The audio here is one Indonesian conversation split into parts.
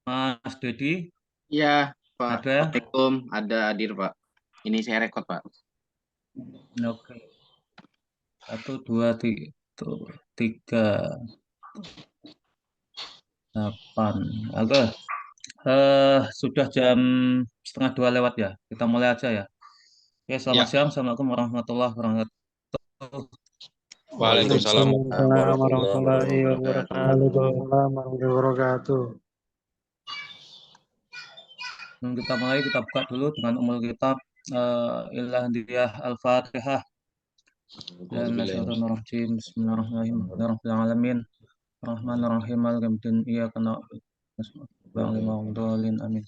Mas Dedi, Iya, Pak. ada? Assalamualaikum. Ada hadir, Pak. Ini saya rekod, Pak. Oke. Satu, dua, tiga, delapan. Oke. Sudah jam setengah dua lewat ya. Kita mulai aja ya. Oke, selamat Ya, siang. Assalamualaikum warahmatullahi wabarakatuh. Waalaikumsalam Waalaikumsalam warahmatullahi warahmatullahi wabarakatuh. wabarakatuh. Waalaikumsalam warahmatullahi wabarakatuh. Sebelum kita mulai, kita buka dulu dengan umul kitab Ilahiyah Al-Fatihah. Bismillahirrahmanirrahim. Bismillahirrahmanirrahim. Bismillahirrahmanirrahim. Rahmanirrahim. Al-Hamdin. Iya kena. Amin.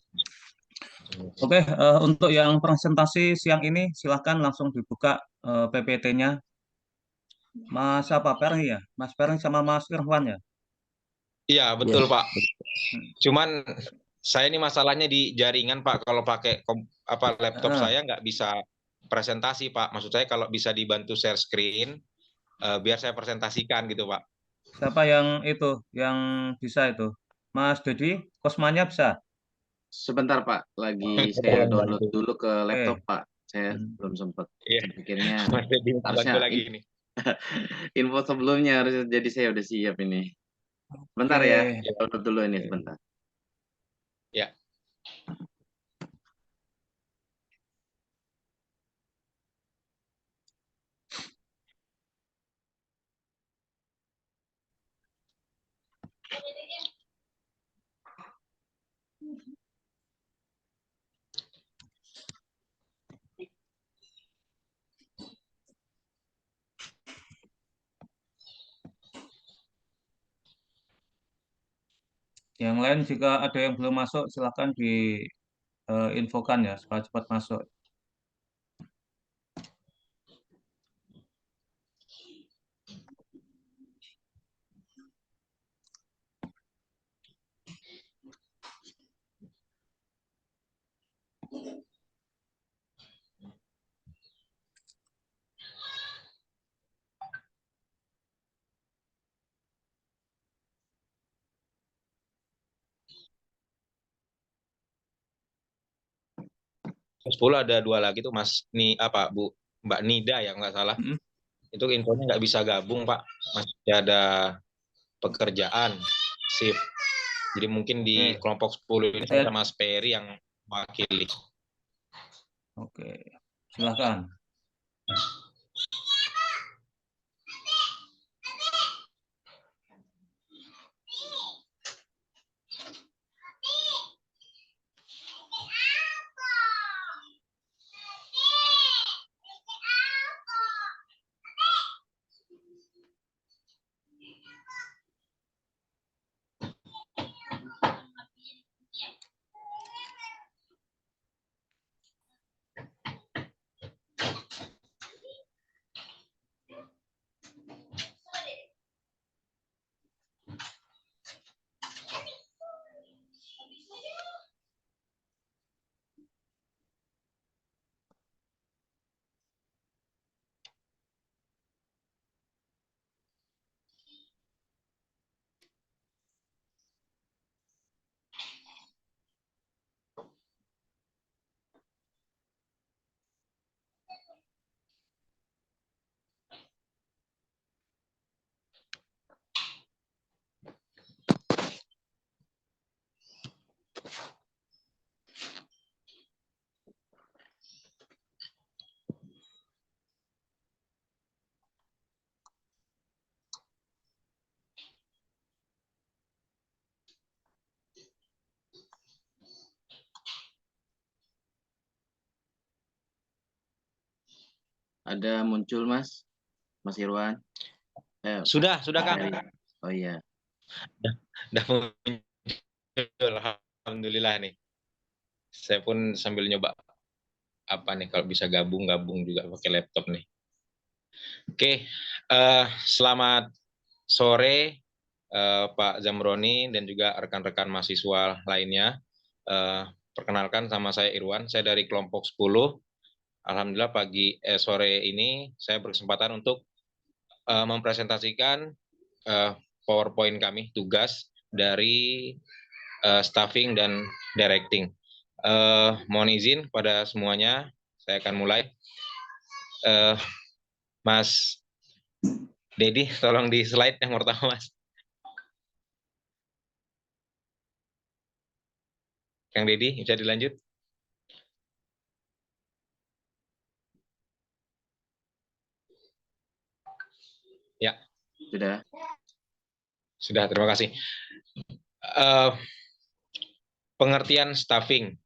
Oke, untuk yang presentasi siang ini silahkan langsung dibuka PPT-nya. Mas apa Perni ya? Mas Perni sama Mas Irwan ya? Iya, betul, Pak. Hmm. Cuman saya ini masalahnya di jaringan, Pak. Kalau pakai laptop saya nggak bisa presentasi, Pak. Maksud saya kalau bisa dibantu share screen, biar saya presentasikan gitu, Pak. Siapa yang itu, yang bisa itu? Mas Dedi, Kosmanya bisa? Sebentar, Pak. Lagi saya download dulu ke laptop, Oke. Pak. Saya belum sempat. Iya. Akhirnya Mas Dedi harusnya bantu lagi ini. info sebelumnya harusnya jadi saya udah siap ini. Sebentar Oke. ya. Download dulu ini sebentar. Ya. Yang lain jika ada yang belum masuk silahkan diinfokan ya supaya cepat masuk. Sepuluh ada 2 lagi tuh, Mas. Mbak Nida ya nggak salah. Itu infonya nggak bisa gabung, Pak. Masih ada pekerjaan shift. Jadi mungkin di kelompok 10 ini saya sama Mas Peri yang mewakili. Oke, silakan. Ada muncul, Mas Irwan. Sudah, Kang. Oh iya. Udah muncul, alhamdulillah nih. Saya pun sambil nyoba nih kalau bisa gabung juga pakai laptop nih. Oke, selamat sore Pak Zamroni dan juga rekan-rekan mahasiswa lainnya. Perkenalkan, sama saya Irwan, saya dari kelompok 10. Alhamdulillah sore ini saya berkesempatan untuk mempresentasikan PowerPoint kami, tugas dari staffing dan directing. Mohon izin pada semuanya, saya akan mulai. Mas Dedi, tolong di slide yang pertama, Mas. Kang Dedi, bisa dilanjut? Ya. Sudah, terima kasih. Pengertian staffing.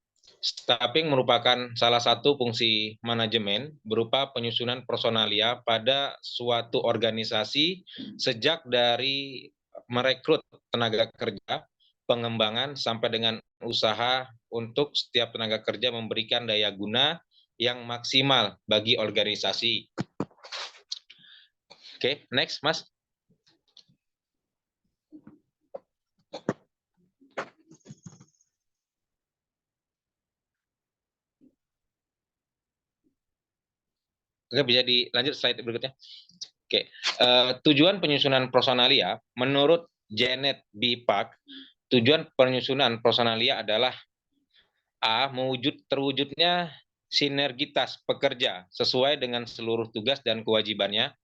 Staffing merupakan salah satu fungsi manajemen berupa penyusunan personalia pada suatu organisasi sejak dari merekrut tenaga kerja, pengembangan sampai dengan usaha untuk setiap tenaga kerja memberikan daya guna yang maksimal bagi organisasi. Oke, next, Mas. Oke, bisa dilanjut slide berikutnya. Oke, tujuan penyusunan personalia menurut Janet B. Park, tujuan penyusunan personalia adalah A. Terwujudnya sinergitas pekerja sesuai dengan seluruh tugas dan kewajibannya.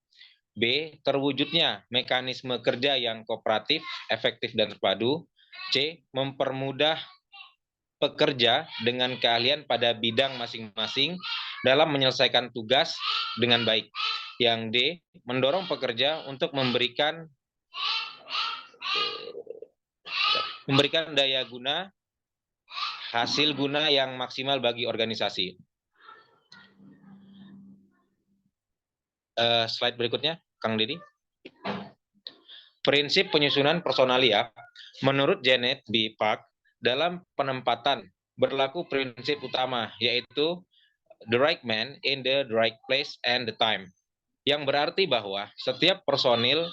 B. Terwujudnya mekanisme kerja yang kooperatif, efektif, dan terpadu. C. Mempermudah pekerja dengan keahlian pada bidang masing-masing dalam menyelesaikan tugas dengan baik. Yang D, mendorong pekerja untuk memberikan daya guna, hasil guna yang maksimal bagi organisasi. Slide berikutnya, Kang Dedi. Prinsip penyusunan personalia menurut Janet B. Park dalam penempatan berlaku prinsip utama, yaitu the right man in the right place and the time. Yang berarti bahwa setiap personil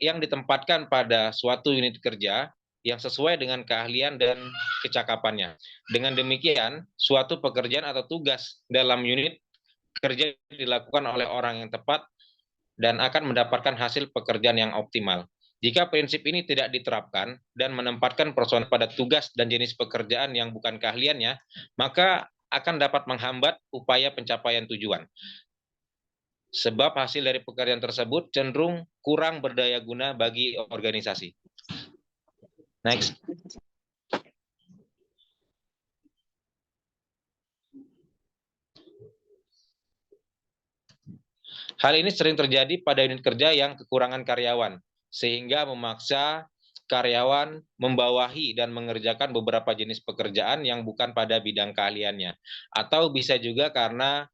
yang ditempatkan pada suatu unit kerja yang sesuai dengan keahlian dan kecakapannya. Dengan demikian, suatu pekerjaan atau tugas dalam unit kerja dilakukan oleh orang yang tepat dan akan mendapatkan hasil pekerjaan yang optimal. Jika prinsip ini tidak diterapkan dan menempatkan personel pada tugas dan jenis pekerjaan yang bukan keahliannya, maka akan dapat menghambat upaya pencapaian tujuan. Sebab hasil dari pekerjaan tersebut cenderung kurang berdaya guna bagi organisasi. Next. Hal ini sering terjadi pada unit kerja yang kekurangan karyawan, sehingga memaksa karyawan membawahi dan mengerjakan beberapa jenis pekerjaan yang bukan pada bidang keahliannya. Atau bisa juga karena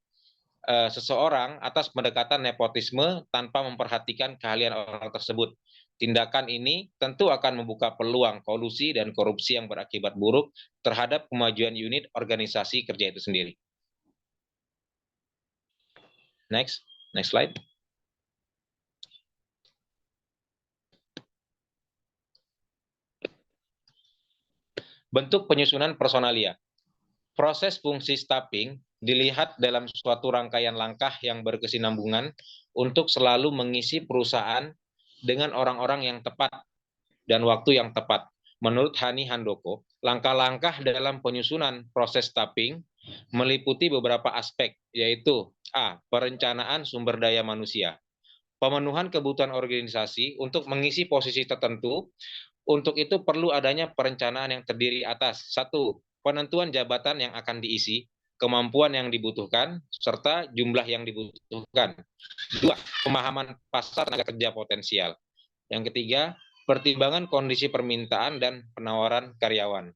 seseorang atas pendekatan nepotisme tanpa memperhatikan keahlian orang tersebut. Tindakan ini tentu akan membuka peluang kolusi dan korupsi yang berakibat buruk terhadap kemajuan unit organisasi kerja itu sendiri. Next slide. Bentuk penyusunan personalia. Proses fungsi staffing dilihat dalam suatu rangkaian langkah yang berkesinambungan untuk selalu mengisi perusahaan dengan orang-orang yang tepat dan waktu yang tepat. Menurut Hani Handoko, langkah-langkah dalam penyusunan proses staffing meliputi beberapa aspek, yaitu A. Perencanaan sumber daya manusia. Pemenuhan kebutuhan organisasi untuk mengisi posisi tertentu. Untuk itu perlu adanya perencanaan yang terdiri atas 1. Penentuan jabatan yang akan diisi, kemampuan yang dibutuhkan, serta jumlah yang dibutuhkan. 2. Pemahaman pasar tenaga kerja potensial. Yang ketiga, pertimbangan kondisi permintaan dan penawaran karyawan.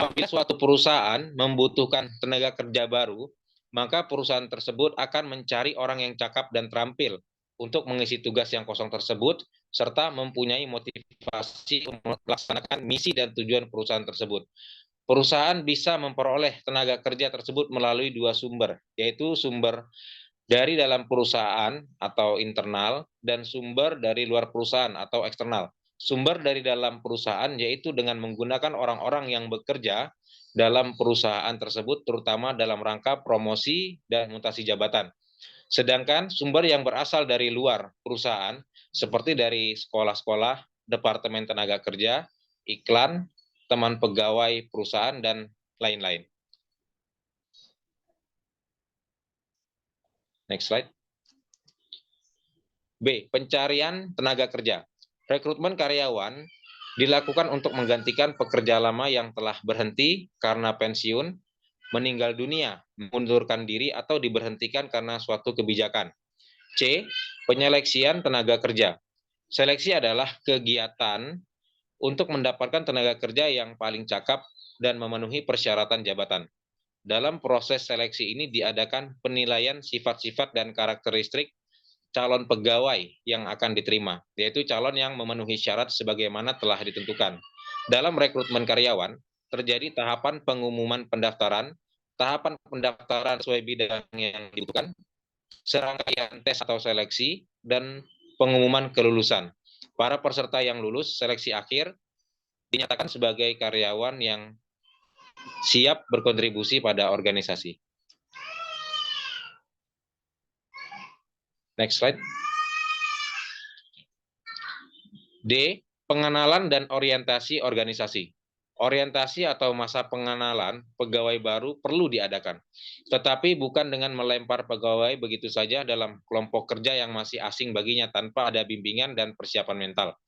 Apabila suatu perusahaan membutuhkan tenaga kerja baru, maka perusahaan tersebut akan mencari orang yang cakap dan terampil untuk mengisi tugas yang kosong tersebut, serta mempunyai motivasi untuk melaksanakan misi dan tujuan perusahaan tersebut. Perusahaan bisa memperoleh tenaga kerja tersebut melalui 2 sumber, yaitu sumber dari dalam perusahaan atau internal, dan sumber dari luar perusahaan atau eksternal. Sumber dari dalam perusahaan yaitu dengan menggunakan orang-orang yang bekerja dalam perusahaan tersebut, terutama dalam rangka promosi dan mutasi jabatan. Sedangkan sumber yang berasal dari luar perusahaan, seperti dari sekolah-sekolah, departemen tenaga kerja, iklan, teman pegawai perusahaan, dan lain-lain. Next slide. B. Pencarian tenaga kerja. Rekrutmen karyawan dilakukan untuk menggantikan pekerja lama yang telah berhenti karena pensiun, meninggal dunia, mengundurkan diri, atau diberhentikan karena suatu kebijakan. C. Penyeleksian tenaga kerja. Seleksi adalah kegiatan untuk mendapatkan tenaga kerja yang paling cakap dan memenuhi persyaratan jabatan. Dalam proses seleksi ini diadakan penilaian sifat-sifat dan karakteristik calon pegawai yang akan diterima, yaitu calon yang memenuhi syarat sebagaimana telah ditentukan. Dalam rekrutmen karyawan, terjadi tahapan pengumuman pendaftaran, tahapan pendaftaran sesuai bidang yang dibutuhkan, serangkaian tes atau seleksi, dan pengumuman kelulusan. Para peserta yang lulus seleksi akhir dinyatakan sebagai karyawan yang siap berkontribusi pada organisasi. Next slide. D. Pengenalan dan orientasi organisasi. Orientasi atau masa pengenalan pegawai baru perlu diadakan, tetapi bukan dengan melempar pegawai begitu saja dalam kelompok kerja yang masih asing baginya tanpa ada bimbingan dan persiapan mental.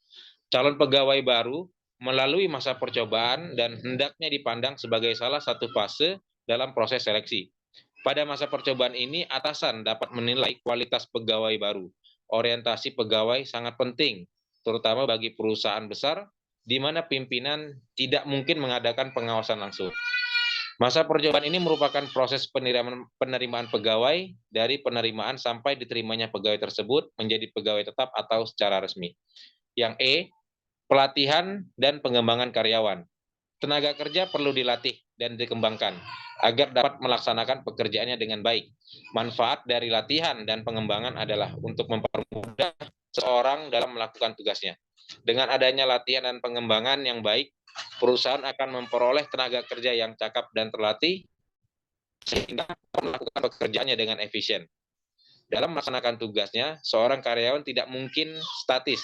Calon pegawai baru melalui masa percobaan dan hendaknya dipandang sebagai salah satu fase dalam proses seleksi. Pada masa percobaan ini, atasan dapat menilai kualitas pegawai baru. Orientasi pegawai sangat penting, terutama bagi perusahaan besar, di mana pimpinan tidak mungkin mengadakan pengawasan langsung. Masa percobaan ini merupakan proses penerimaan pegawai dari penerimaan sampai diterimanya pegawai tersebut menjadi pegawai tetap atau secara resmi. Yang E, pelatihan dan pengembangan karyawan. Tenaga kerja perlu dilatih dan dikembangkan agar dapat melaksanakan pekerjaannya dengan baik. Manfaat dari latihan dan pengembangan adalah untuk mempermudah seorang dalam melakukan tugasnya. Dengan adanya latihan dan pengembangan yang baik, perusahaan akan memperoleh tenaga kerja yang cakap dan terlatih sehingga melakukan pekerjaannya dengan efisien. Dalam melaksanakan tugasnya, seorang karyawan tidak mungkin statis,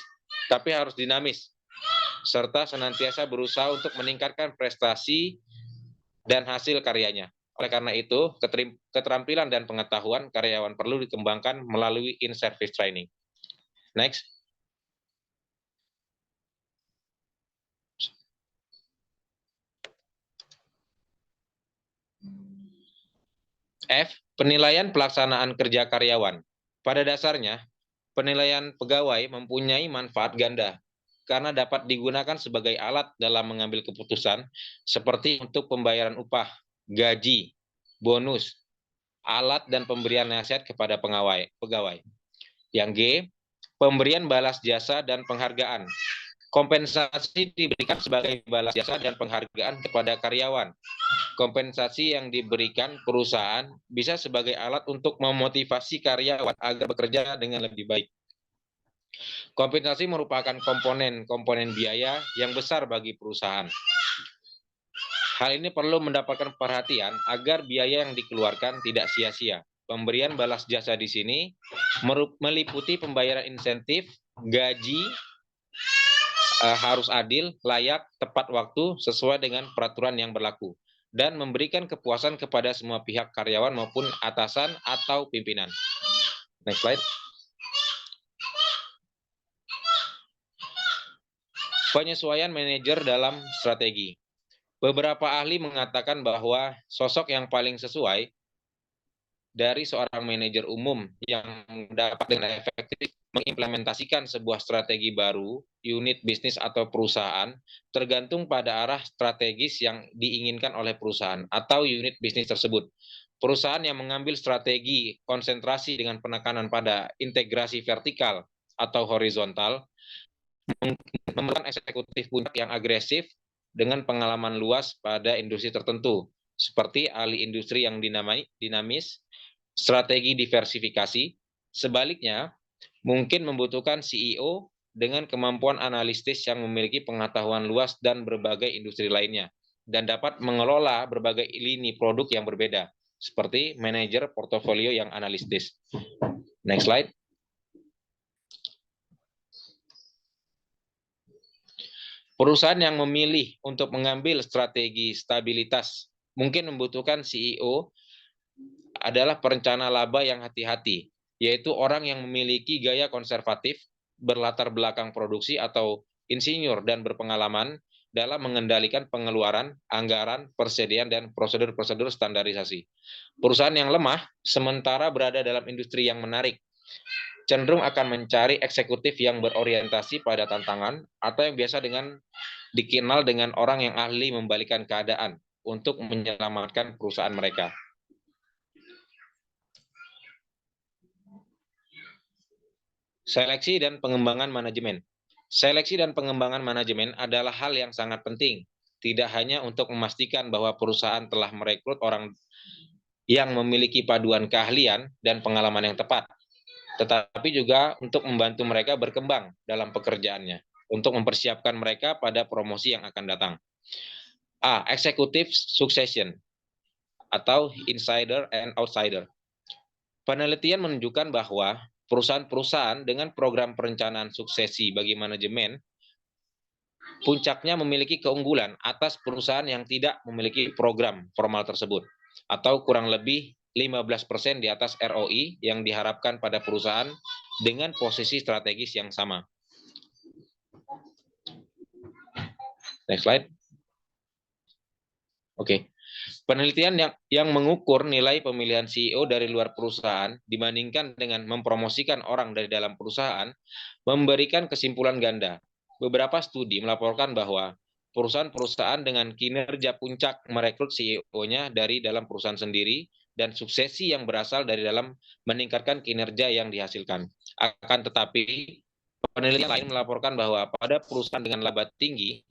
tapi harus dinamis, serta senantiasa berusaha untuk meningkatkan prestasi dan hasil karyanya. Oleh karena itu, keterampilan dan pengetahuan karyawan perlu dikembangkan melalui in-service training. Next. F. Penilaian pelaksanaan kerja karyawan. Pada dasarnya, penilaian pegawai mempunyai manfaat ganda, karena dapat digunakan sebagai alat dalam mengambil keputusan, seperti untuk pembayaran upah, gaji, bonus, alat dan pemberian nasihat kepada pegawai. Yang G, pemberian balas jasa dan penghargaan. Kompensasi diberikan sebagai balas jasa dan penghargaan kepada karyawan. Kompensasi yang diberikan perusahaan bisa sebagai alat untuk memotivasi karyawan agar bekerja dengan lebih baik. Kompensasi merupakan komponen biaya yang besar bagi perusahaan. Hal ini perlu mendapatkan perhatian agar biaya yang dikeluarkan tidak sia-sia. Pemberian balas jasa di sini meliputi pembayaran insentif, gaji, harus adil, layak, tepat waktu, sesuai dengan peraturan yang berlaku, dan memberikan kepuasan kepada semua pihak karyawan maupun atasan atau pimpinan. Next slide. Penyesuaian manajer dalam strategi. Beberapa ahli mengatakan bahwa sosok yang paling sesuai dari seorang manajer umum yang dapat dengan efektif mengimplementasikan sebuah strategi baru, unit bisnis atau perusahaan, tergantung pada arah strategis yang diinginkan oleh perusahaan atau unit bisnis tersebut. Perusahaan yang mengambil strategi konsentrasi dengan penekanan pada integrasi vertikal atau horizontal, memerlukan eksekutif puncak yang agresif dengan pengalaman luas pada industri tertentu, seperti ahli industri yang dinamis, strategi diversifikasi. Sebaliknya, mungkin membutuhkan CEO dengan kemampuan analitis yang memiliki pengetahuan luas dan berbagai industri lainnya, dan dapat mengelola berbagai lini produk yang berbeda, seperti manajer portofolio yang analitis. Next slide. Perusahaan yang memilih untuk mengambil strategi stabilitas mungkin membutuhkan CEO adalah perencana laba yang hati-hati, yaitu orang yang memiliki gaya konservatif, berlatar belakang produksi atau insinyur dan berpengalaman dalam mengendalikan pengeluaran, anggaran, persediaan, dan prosedur-prosedur standarisasi. Perusahaan yang lemah sementara berada dalam industri yang menarik, cenderung akan mencari eksekutif yang berorientasi pada tantangan atau yang biasa dikenal dengan orang yang ahli membalikan keadaan untuk menyelamatkan perusahaan mereka. Seleksi dan pengembangan manajemen. Seleksi dan pengembangan manajemen adalah hal yang sangat penting, tidak hanya untuk memastikan bahwa perusahaan telah merekrut orang yang memiliki paduan keahlian dan pengalaman yang tepat, tetapi juga untuk membantu mereka berkembang dalam pekerjaannya, untuk mempersiapkan mereka pada promosi yang akan datang. A. Executive succession atau insider and outsider. Penelitian menunjukkan bahwa perusahaan-perusahaan dengan program perencanaan suksesi bagi manajemen puncaknya memiliki keunggulan atas perusahaan yang tidak memiliki program formal tersebut, atau kurang lebih 15% di atas ROI yang diharapkan pada perusahaan dengan posisi strategis yang sama. Next slide. Oke. Penelitian yang mengukur nilai pemilihan CEO dari luar perusahaan dibandingkan dengan mempromosikan orang dari dalam perusahaan memberikan kesimpulan ganda. Beberapa studi melaporkan bahwa perusahaan-perusahaan dengan kinerja puncak merekrut CEO-nya dari dalam perusahaan sendiri dan suksesi yang berasal dari dalam meningkatkan kinerja yang dihasilkan. Akan tetapi, penelitian lain melaporkan bahwa pada perusahaan dengan laba tinggi,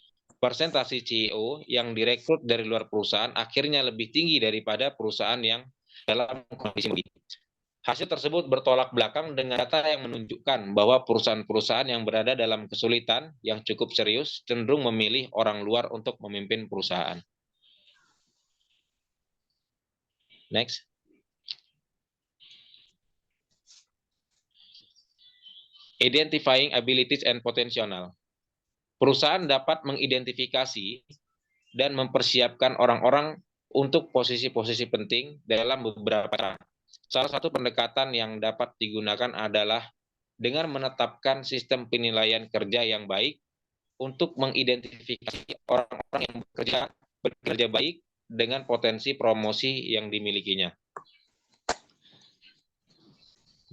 persentase CEO yang direkrut dari luar perusahaan akhirnya lebih tinggi daripada perusahaan yang dalam kondisi rugi. Hasil tersebut bertolak belakang dengan data yang menunjukkan bahwa perusahaan-perusahaan yang berada dalam kesulitan yang cukup serius cenderung memilih orang luar untuk memimpin perusahaan. Next. Identifying abilities and potential. Perusahaan dapat mengidentifikasi dan mempersiapkan orang-orang untuk posisi-posisi penting dalam beberapa cara. Salah satu pendekatan yang dapat digunakan adalah dengan menetapkan sistem penilaian kerja yang baik untuk mengidentifikasi orang-orang yang bekerja baik dengan potensi promosi yang dimilikinya.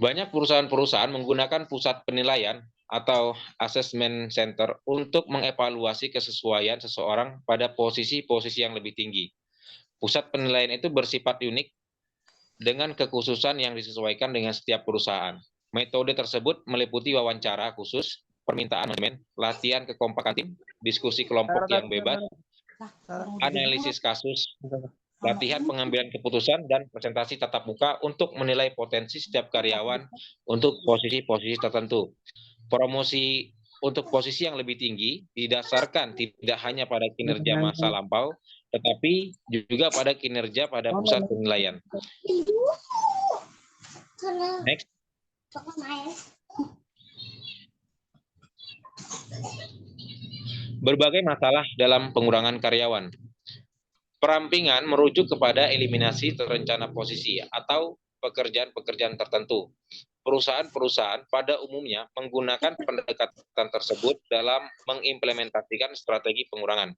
Banyak perusahaan-perusahaan menggunakan pusat penilaian atau assessment center untuk mengevaluasi kesesuaian seseorang pada posisi-posisi yang lebih tinggi. Pusat penilaian itu bersifat unik dengan kekhususan yang disesuaikan dengan setiap perusahaan. Metode tersebut meliputi wawancara khusus, permintaan manajemen, latihan kekompakan tim, diskusi kelompok yang bebas, analisis kasus, latihan pengambilan keputusan, dan presentasi tatap muka untuk menilai potensi setiap karyawan untuk posisi-posisi tertentu. Promosi untuk posisi yang lebih tinggi didasarkan tidak hanya pada kinerja masa lampau, tetapi juga pada kinerja pada pusat penilaian. Next. Berbagai masalah dalam pengurangan karyawan. Perampingan merujuk kepada eliminasi terencana posisi atau pekerjaan-pekerjaan tertentu. Perusahaan-perusahaan pada umumnya menggunakan pendekatan tersebut dalam mengimplementasikan strategi pengurangan.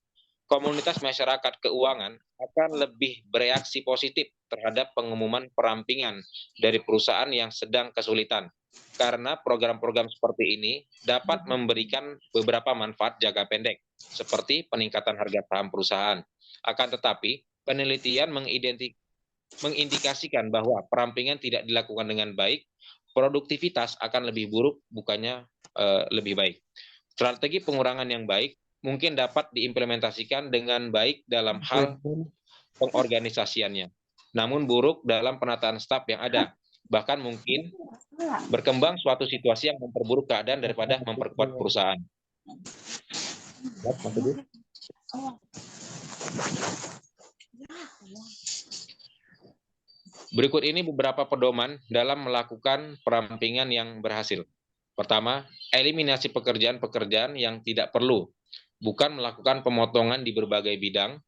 Komunitas masyarakat keuangan akan lebih bereaksi positif terhadap pengumuman perampingan dari perusahaan yang sedang kesulitan, karena program-program seperti ini dapat memberikan beberapa manfaat jangka pendek, seperti peningkatan harga saham perusahaan. Akan tetapi, penelitian mengindikasikan bahwa perampingan tidak dilakukan dengan baik, produktivitas akan lebih buruk, bukannya lebih baik. Strategi pengurangan yang baik mungkin dapat diimplementasikan dengan baik dalam hal pengorganisasiannya, namun buruk dalam penataan staf yang ada. Bahkan mungkin berkembang suatu situasi yang memperburuk keadaan daripada memperkuat perusahaan. Berikut ini beberapa pedoman dalam melakukan perampingan yang berhasil. Pertama, eliminasi pekerjaan-pekerjaan yang tidak perlu, bukan melakukan pemotongan di berbagai bidang.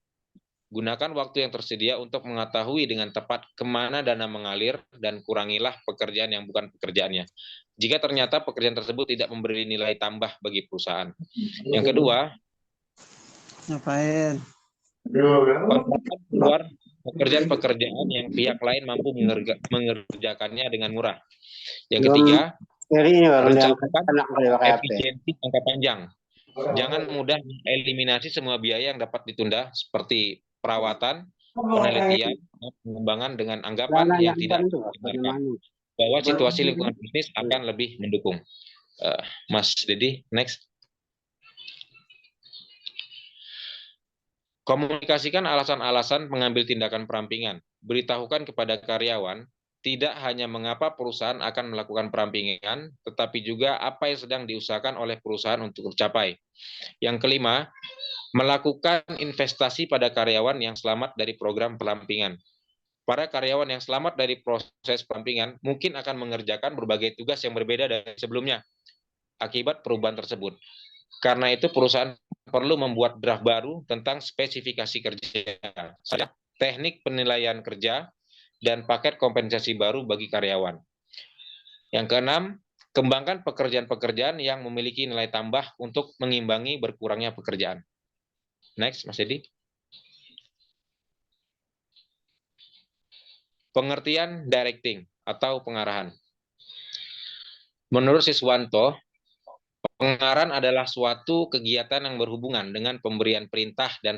Gunakan waktu yang tersedia untuk mengetahui dengan tepat kemana dana mengalir dan kurangilah pekerjaan yang bukan pekerjaannya. Jika ternyata pekerjaan tersebut tidak memberi nilai tambah bagi perusahaan. Yang kedua, Ngapain? kontrakkan keluar pekerjaan-pekerjaan yang pihak lain mampu mengerjakannya dengan murah. Yang ketiga, Ini orang yang rencanakan kena pakai HP. efisiensi jangka panjang. Jangan mudah eliminasi semua biaya yang dapat ditunda seperti perawatan, penelitian, dan pengembangan dengan anggapan yang tidak dibenarkan bahwa situasi lingkungan bisnis akan lebih mendukung. Mas Dedi, next. Komunikasikan alasan-alasan mengambil tindakan perampingan. Beritahukan kepada karyawan tidak hanya mengapa perusahaan akan melakukan perampingan, tetapi juga apa yang sedang diusahakan oleh perusahaan untuk tercapai. Yang kelima, melakukan investasi pada karyawan yang selamat dari program perampingan. Para karyawan yang selamat dari proses perampingan mungkin akan mengerjakan berbagai tugas yang berbeda dari sebelumnya akibat perubahan tersebut. Karena itu perusahaan perlu membuat draft baru tentang spesifikasi kerja, teknik penilaian kerja, dan paket kompensasi baru bagi karyawan. Yang keenam, kembangkan pekerjaan-pekerjaan yang memiliki nilai tambah untuk mengimbangi berkurangnya pekerjaan. Next, Mas Edi. Pengertian directing atau pengarahan. Menurut Siswanto, pengarahan adalah suatu kegiatan yang berhubungan dengan pemberian perintah dan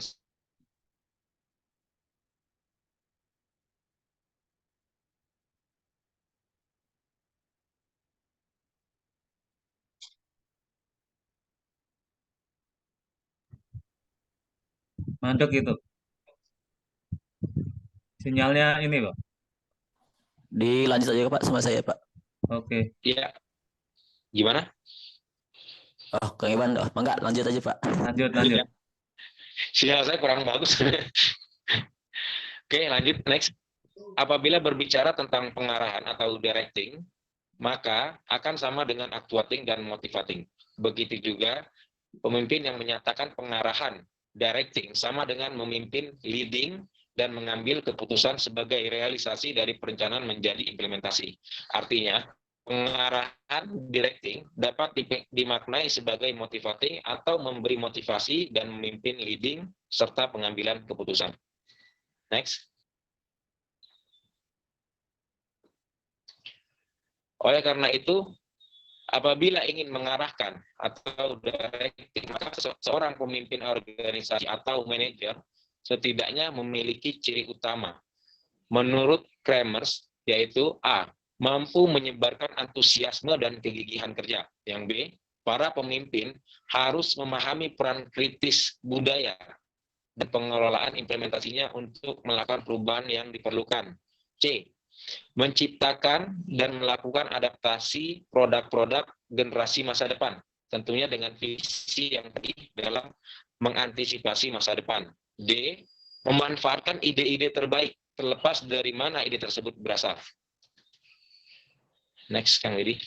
Mandek itu. Sinyalnya ini, Pak. Dilanjut aja Pak sama saya Pak. Oke. ya gimana? Oh, Kang Iwan, enggak lanjut aja Pak. Lanjut. Sinyal saya kurang bagus. Oke, lanjut next. Apabila berbicara tentang pengarahan atau directing, maka akan sama dengan actuating dan motivating. Begitu juga pemimpin yang menyatakan pengarahan, directing, sama dengan memimpin, leading, dan mengambil keputusan sebagai realisasi dari perencanaan menjadi implementasi. Artinya, pengarahan directing dapat dimaknai sebagai motivating atau memberi motivasi dan memimpin leading serta pengambilan keputusan. Next. Oleh karena itu, apabila ingin mengarahkan atau directing, maka seorang pemimpin organisasi atau manajer setidaknya memiliki ciri utama. Menurut Kramers, yaitu A, mampu menyebarkan antusiasme dan kegigihan kerja. Yang B, para pemimpin harus memahami peran kritis budaya dan pengelolaan implementasinya untuk melakukan perubahan yang diperlukan. C, menciptakan dan melakukan adaptasi produk-produk generasi masa depan, tentunya dengan visi yang tinggi dalam mengantisipasi masa depan. D, memanfaatkan ide-ide terbaik, terlepas dari mana ide tersebut berasal. Next, Kang Widi.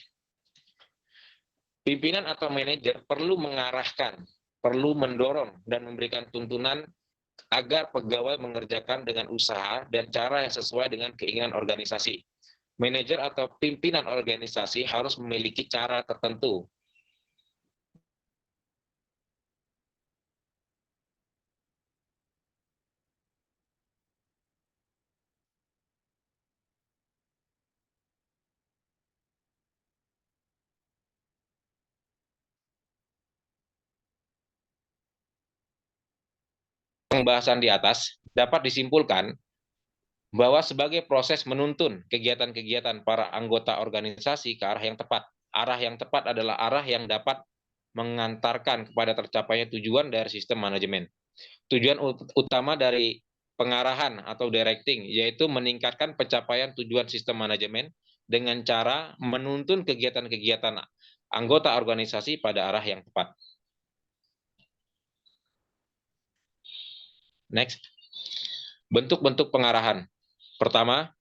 Pimpinan atau manajer perlu mengarahkan, perlu mendorong, dan memberikan tuntunan agar pegawai mengerjakan dengan usaha dan cara yang sesuai dengan keinginan organisasi. Manajer atau pimpinan organisasi harus memiliki cara tertentu pembahasan di atas dapat disimpulkan bahwa sebagai proses menuntun kegiatan-kegiatan para anggota organisasi ke arah yang tepat. Arah yang tepat adalah arah yang dapat mengantarkan kepada tercapainya tujuan dari sistem manajemen. Tujuan utama dari pengarahan atau directing yaitu meningkatkan pencapaian tujuan sistem manajemen dengan cara menuntun kegiatan-kegiatan anggota organisasi pada arah yang tepat. Next. Bentuk-bentuk pengarahan. Pertama,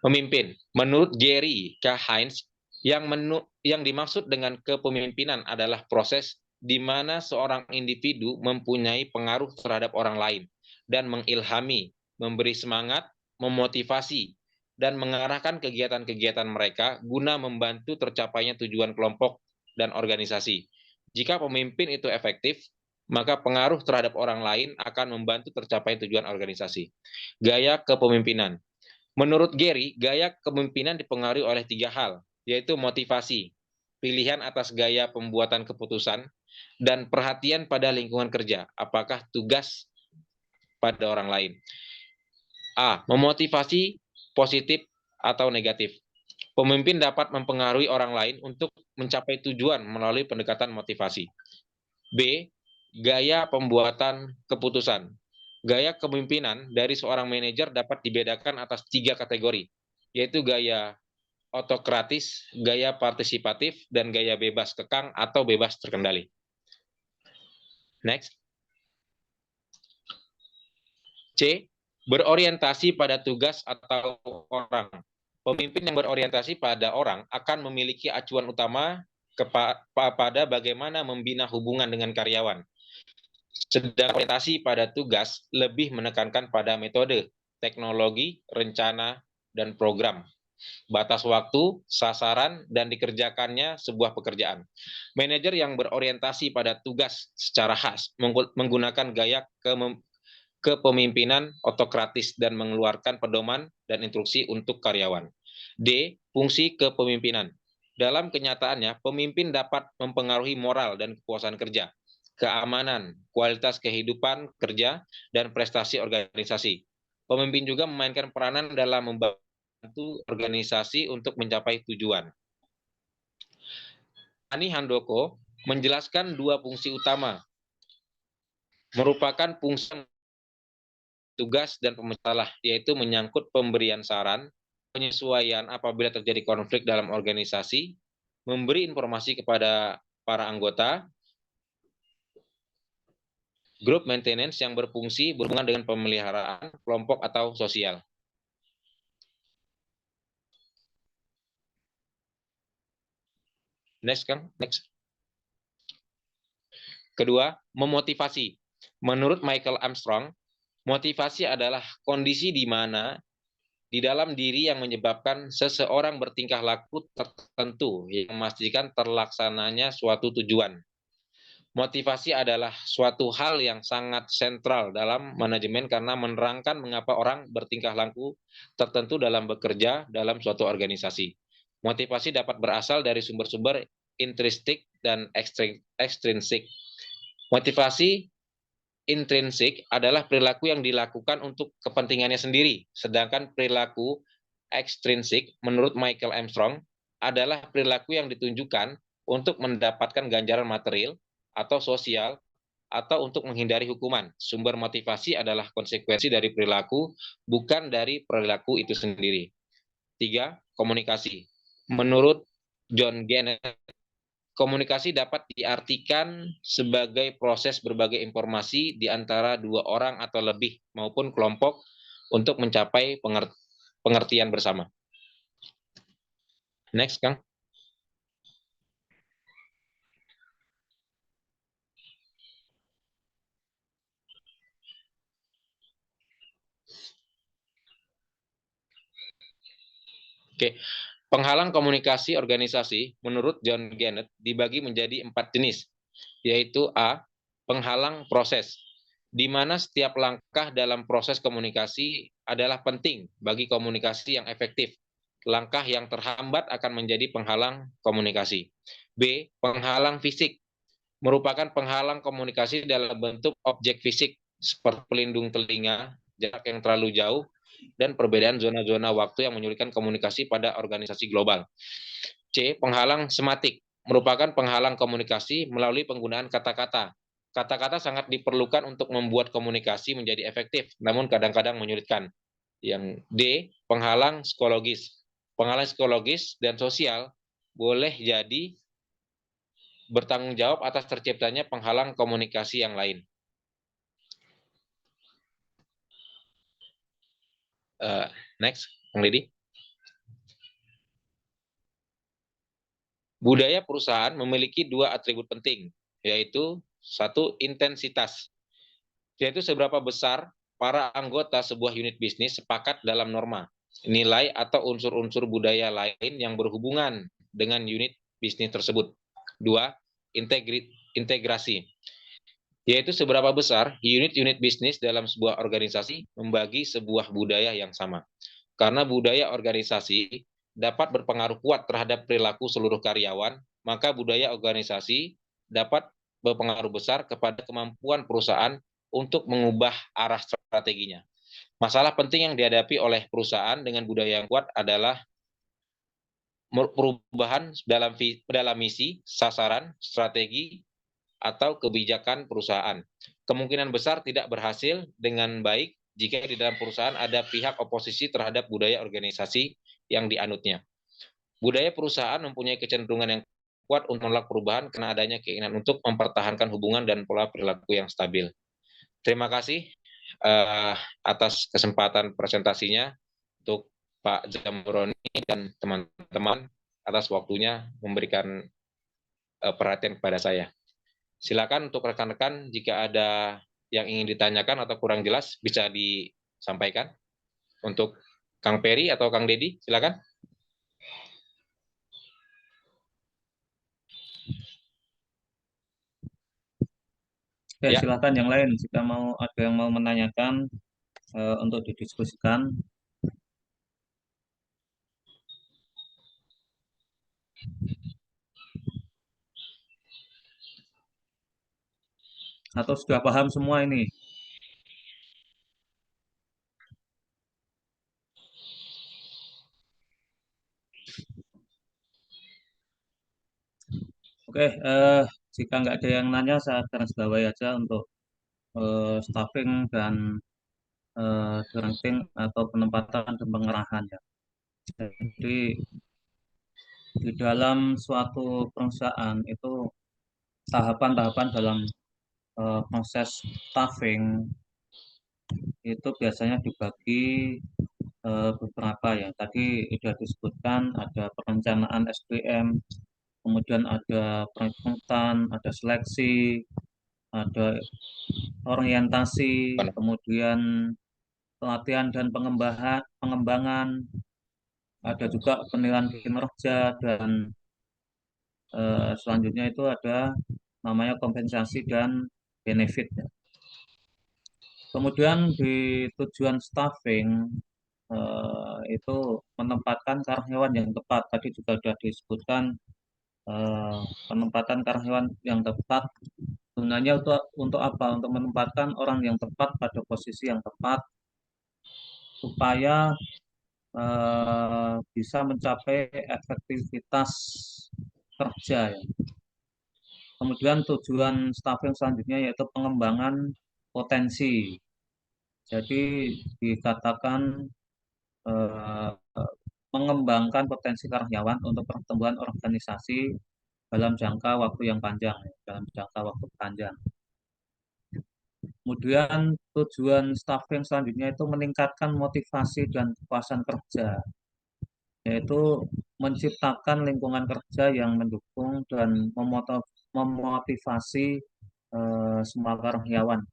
Pemimpin. Menurut Gary K. Hines, yang dimaksud dengan kepemimpinan adalah proses di mana seorang individu mempunyai pengaruh terhadap orang lain dan mengilhami, memberi semangat, memotivasi, dan mengarahkan kegiatan-kegiatan mereka guna membantu tercapainya tujuan kelompok dan organisasi. Jika pemimpin itu efektif, maka pengaruh terhadap orang lain akan membantu tercapai tujuan organisasi. Gaya kepemimpinan. Menurut Gary, gaya kepemimpinan dipengaruhi oleh 3 hal, yaitu motivasi, pilihan atas gaya pembuatan keputusan, dan perhatian pada lingkungan kerja, apakah tugas pada orang lain. A. Memotivasi positif atau negatif. Pemimpin dapat mempengaruhi orang lain untuk mencapai tujuan melalui pendekatan motivasi. B. Gaya pembuatan keputusan. Gaya kepemimpinan dari seorang manajer dapat dibedakan atas 3 kategori, yaitu gaya otokratis, gaya partisipatif, dan gaya bebas kekang atau bebas terkendali. Next. C. Berorientasi pada tugas atau orang. Pemimpin yang berorientasi pada orang akan memiliki acuan utama kepada bagaimana membina hubungan dengan karyawan. Sedang orientasi pada tugas lebih menekankan pada metode, teknologi, rencana, dan program. Batas waktu, sasaran, dan dikerjakannya sebuah pekerjaan. Manajer yang berorientasi pada tugas secara khas menggunakan gaya kepemimpinan otokratis dan mengeluarkan pedoman dan instruksi untuk karyawan. D. Fungsi kepemimpinan. Dalam kenyataannya, pemimpin dapat mempengaruhi moral dan kepuasan kerja, keamanan, kualitas kehidupan kerja, dan prestasi organisasi. Pemimpin juga memainkan peranan dalam membantu organisasi untuk mencapai tujuan. Ani Handoko menjelaskan 2 fungsi utama, merupakan fungsi tugas dan pemasalah, yaitu menyangkut pemberian saran, penyesuaian apabila terjadi konflik dalam organisasi, memberi informasi kepada para anggota, grup maintenance yang berfungsi berhubungan dengan pemeliharaan kelompok atau sosial. Next, Kang. Next. Kedua, memotivasi. Menurut Michael Armstrong, motivasi adalah kondisi di mana di dalam diri yang menyebabkan seseorang bertingkah laku tertentu yang memastikan terlaksananya suatu tujuan. Motivasi adalah suatu hal yang sangat sentral dalam manajemen karena menerangkan mengapa orang bertingkah laku tertentu dalam bekerja dalam suatu organisasi. Motivasi dapat berasal dari sumber-sumber intrinsik dan ekstrinsik. Motivasi intrinsik adalah perilaku yang dilakukan untuk kepentingannya sendiri, sedangkan perilaku ekstrinsik menurut Michael Armstrong adalah perilaku yang ditunjukkan untuk mendapatkan ganjaran material atau sosial atau untuk menghindari hukuman. Sumber motivasi adalah konsekuensi dari perilaku, bukan dari perilaku itu sendiri. 3. Komunikasi. Menurut John Gannett, komunikasi dapat diartikan sebagai proses berbagai informasi di antara 2 orang atau lebih maupun kelompok untuk mencapai pengertian bersama. Next, Kang. Oke. Penghalang komunikasi organisasi menurut John Gannett dibagi menjadi 4 jenis, yaitu A. Penghalang proses, di mana setiap langkah dalam proses komunikasi adalah penting bagi komunikasi yang efektif. Langkah yang terhambat akan menjadi penghalang komunikasi. B. Penghalang fisik, merupakan penghalang komunikasi dalam bentuk objek fisik seperti pelindung telinga, jarak yang terlalu jauh, dan perbedaan zona-zona waktu yang menyulitkan komunikasi pada organisasi global. C. Penghalang sematik, merupakan penghalang komunikasi melalui penggunaan kata-kata. Kata-kata sangat diperlukan untuk membuat komunikasi menjadi efektif, namun kadang-kadang menyulitkan. Yang D. Penghalang psikologis. Penghalang psikologis dan sosial boleh jadi bertanggung jawab atas terciptanya penghalang komunikasi yang lain. Next, Bang Didi. Budaya perusahaan memiliki dua atribut penting, yaitu satu, intensitas, yaitu seberapa besar para anggota sebuah unit bisnis sepakat dalam norma, nilai atau unsur-unsur budaya lain yang berhubungan dengan unit bisnis tersebut. Dua, integrasi, yaitu seberapa besar unit-unit bisnis dalam sebuah organisasi membagi sebuah budaya yang sama. Karena budaya organisasi dapat berpengaruh kuat terhadap perilaku seluruh karyawan, maka budaya organisasi dapat berpengaruh besar kepada kemampuan perusahaan untuk mengubah arah strateginya. Masalah penting yang dihadapi oleh perusahaan dengan budaya yang kuat adalah perubahan dalam misi, sasaran, strategi, atau kebijakan perusahaan. Kemungkinan besar tidak berhasil dengan baik jika di dalam perusahaan ada pihak oposisi terhadap budaya organisasi yang dianutnya. Budaya perusahaan mempunyai kecenderungan yang kuat untuk menolak perubahan karena adanya keinginan untuk mempertahankan hubungan dan pola perilaku yang stabil. Terima kasih atas kesempatan presentasinya untuk Pak Zamroni dan teman-teman atas waktunya memberikan perhatian kepada saya. Silakan untuk rekan-rekan jika ada yang ingin ditanyakan atau kurang jelas bisa disampaikan. Untuk Kang Peri atau Kang Dedi, silakan. Oke, Ya. silakan yang lain jika ada yang mau menanyakan untuk didiskusikan. Atau sudah paham semua ini? Oke, jika nggak ada yang nanya, saya garis bawahi aja untuk staffing dan ranking atau penempatan dan pengerahan ya. Jadi di dalam suatu perusahaan itu tahapan-tahapan dalam proses staffing itu biasanya dibagi beberapa ya. Tadi sudah disebutkan ada perencanaan SDM, kemudian ada perekrutan, ada seleksi, ada orientasi, kemudian pelatihan dan pengembangan, ada juga penilaian kinerja, dan selanjutnya itu ada namanya kompensasi dan benefit. Kemudian di tujuan staffing itu menempatkan karyawan yang tepat. Tadi juga sudah disebutkan penempatan karyawan yang tepat gunanya untuk apa? Untuk menempatkan orang yang tepat pada posisi yang tepat supaya bisa mencapai efektivitas kerja ya. Kemudian tujuan staffing selanjutnya yaitu pengembangan potensi. Jadi dikatakan mengembangkan potensi karyawan untuk pertumbuhan organisasi dalam jangka waktu yang panjang, dalam jangka waktu panjang. Kemudian tujuan staffing selanjutnya itu meningkatkan motivasi dan kepuasan kerja, yaitu menciptakan lingkungan kerja yang mendukung dan memotivasi semua karyawan.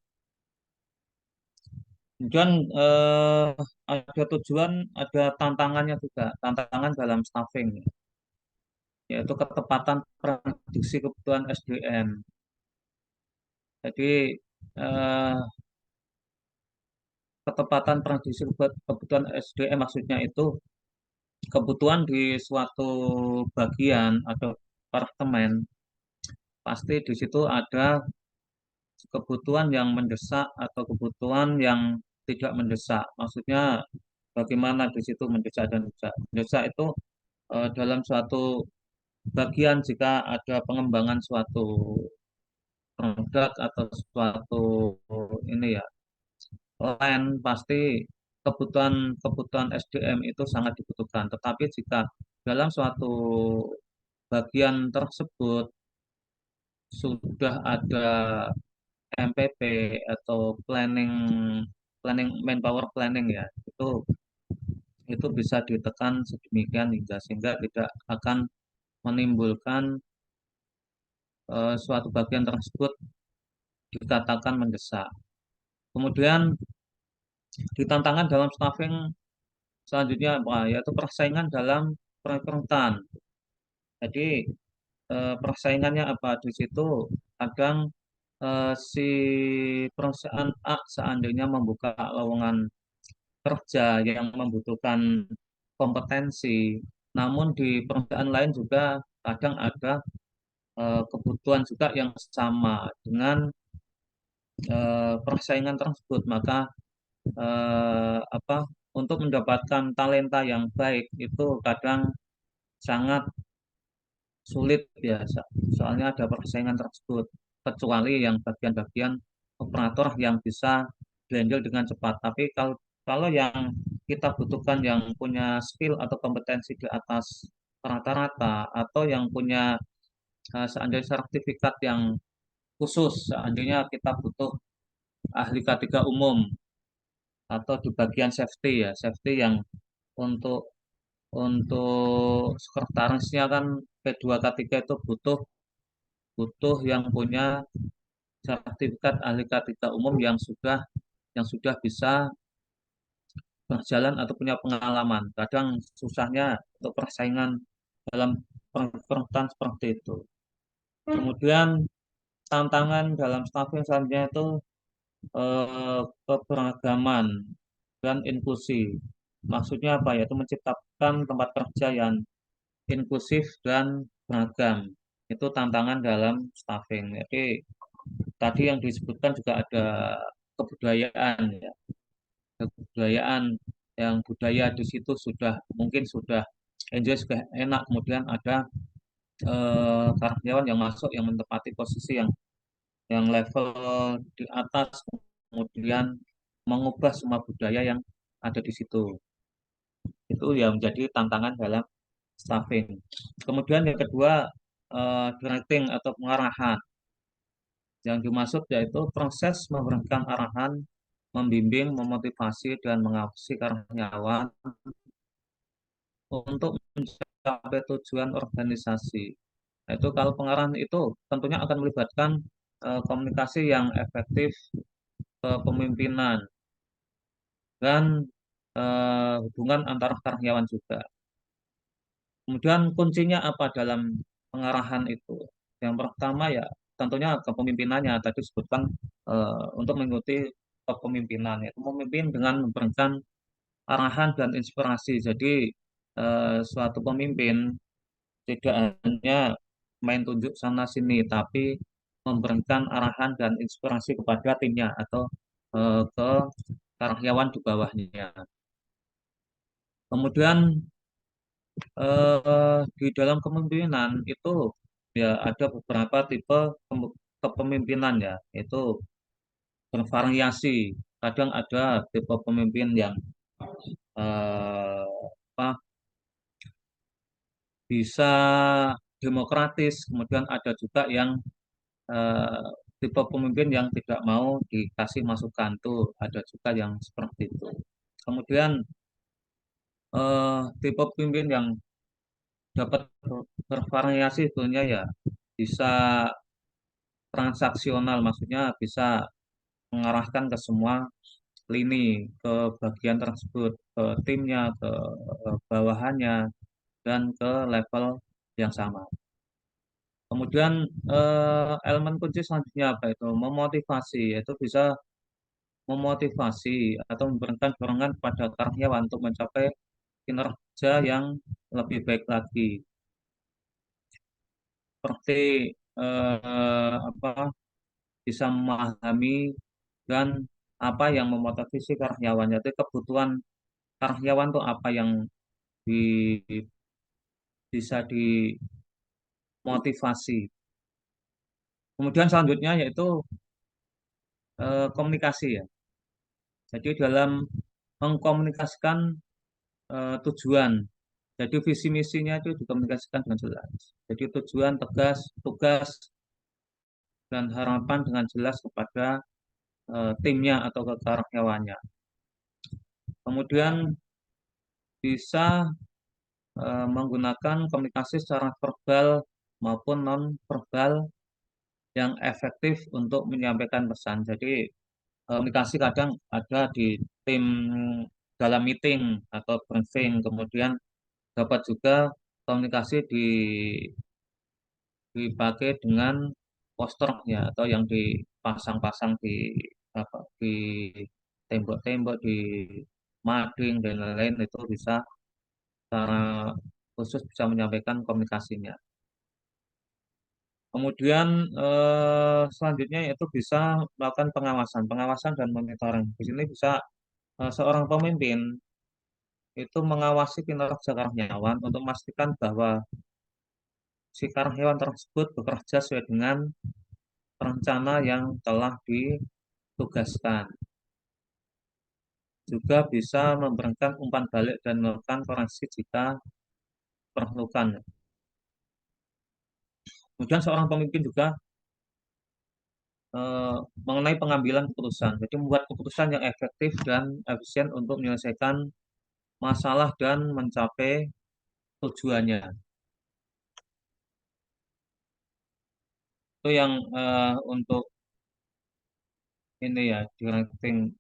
Kemudian ada tujuan, ada tantangannya juga, tantangan dalam staffing, yaitu ketepatan prediksi kebutuhan SDM. Jadi ketepatan prediksi kebutuhan SDM maksudnya itu kebutuhan di suatu bagian atau departemen, pasti di situ ada kebutuhan yang mendesak atau kebutuhan yang tidak mendesak. Maksudnya bagaimana di situ mendesak dan tidak mendesak itu dalam suatu bagian jika ada pengembangan suatu produk atau suatu ini ya lain, pasti kebutuhan SDM itu sangat dibutuhkan. Tetapi jika dalam suatu bagian tersebut sudah ada MPP atau planning manpower planning ya, itu bisa ditekan sedemikian hingga sehingga tidak akan menimbulkan suatu bagian tersebut dikatakan mendesak. Kemudian di tantangan dalam staffing selanjutnya apa? Yaitu persaingan dalam perekrutan. Jadi persaingannya apa di situ? Kadang si perusahaan A seandainya membuka lowongan kerja yang membutuhkan kompetensi, namun di perusahaan lain juga kadang ada kebutuhan juga yang sama dengan persaingan tersebut. Maka apa untuk mendapatkan talenta yang baik itu kadang sangat sulit ya, soalnya ada persaingan tersebut. Kecuali yang bagian-bagian operator yang bisa blendel dengan cepat. Tapi kalau yang kita butuhkan yang punya skill atau kompetensi di atas rata-rata atau yang punya seandainya sertifikat yang khusus, seandainya kita butuh ahli K3 umum atau di bagian safety ya, safety yang untuk sekretarisnya kan P2 K3 itu butuh butuh yang punya sertifikat ahli K3 umum yang sudah bisa berjalan atau punya pengalaman. Kadang susahnya untuk persaingan dalam perekrutan seperti itu. Kemudian tantangan dalam staffing selanjutnya itu keberagaman dan inklusi. Maksudnya apa? Yaitu menciptakan tempat kerja yang inklusif dan beragam. Itu tantangan dalam staffing. Jadi tadi yang disebutkan juga ada kebudayaan ya. Kebudayaan yang budaya di situ sudah mungkin sudah enjoy, sudah enak, kemudian ada karyawan yang masuk yang menempati posisi yang level di atas, kemudian mengubah semua budaya yang ada di situ. Itu yang menjadi tantangan dalam staffing. Kemudian yang kedua, directing atau pengarahan. Yang dimaksud yaitu proses memberikan arahan, membimbing, memotivasi, dan mengawasi karyawan untuk mencapai tujuan organisasi. Itu kalau pengarahan itu tentunya akan melibatkan komunikasi yang efektif, kepemimpinan, dan hubungan antara karyawan juga. Kemudian kuncinya apa dalam pengarahan itu? Yang pertama ya tentunya kepemimpinannya. Tadi disebutkan untuk mengikuti kepemimpinan, yaitu memimpin dengan memberikan arahan dan inspirasi. Jadi suatu pemimpin tidak hanya main tunjuk sana sini, tapi memberikan arahan dan inspirasi kepada timnya atau ke karyawan di bawahnya. Kemudian di dalam kepemimpinan itu ya ada beberapa tipe kepemimpinan ya, itu bervariasi. Kadang ada tipe pemimpin yang eh, apa, bisa demokratis, kemudian ada juga yang eh, tipe pemimpin yang tidak mau dikasih masukan tuh, ada juga yang seperti itu. Kemudian tipe pemimpin yang dapat bervariasi sebetulnya ya bisa transaksional, maksudnya bisa mengarahkan ke semua lini, ke bagian tersebut, ke timnya, ke bawahannya, dan ke level yang sama. Kemudian elemen kunci selanjutnya apa itu? Memotivasi, yaitu bisa memotivasi atau memberikan dorongan kepada karyawan untuk mencapai kinerja yang lebih baik lagi. Seperti apa, bisa memahami dan apa yang memotivasi karyawan, yaitu kebutuhan karyawan itu apa yang di, bisa dimotivasi. Kemudian selanjutnya yaitu komunikasi ya. Jadi dalam mengkomunikasikan tujuan, jadi visi misinya itu dikomunikasikan dengan jelas. Jadi tujuan tegas, tugas dan harapan dengan jelas kepada timnya atau ke karyawannya. Kemudian bisa menggunakan komunikasi secara verbal maupun non verbal yang efektif untuk menyampaikan pesan. Jadi komunikasi kadang ada di tim dalam meeting atau briefing, kemudian dapat juga komunikasi dipakai dengan poster ya, atau yang dipasang-pasang di apa di tembok-tembok, di mading dan lain-lain, itu bisa secara khusus bisa menyampaikan komunikasinya. Kemudian selanjutnya yaitu bisa melakukan pengawasan dan monitoring. Di sini bisa seorang pemimpin itu mengawasi kinerja karyawan untuk memastikan bahwa si karyawan tersebut bekerja sesuai dengan rencana yang telah ditugaskan. Juga bisa memberikan umpan balik dan melakukan koreksi jika diperlukan. Kemudian seorang pemimpin juga mengenai pengambilan keputusan. Jadi membuat keputusan yang efektif dan efisien untuk menyelesaikan masalah dan mencapai tujuannya. Itu yang untuk ini ya, directing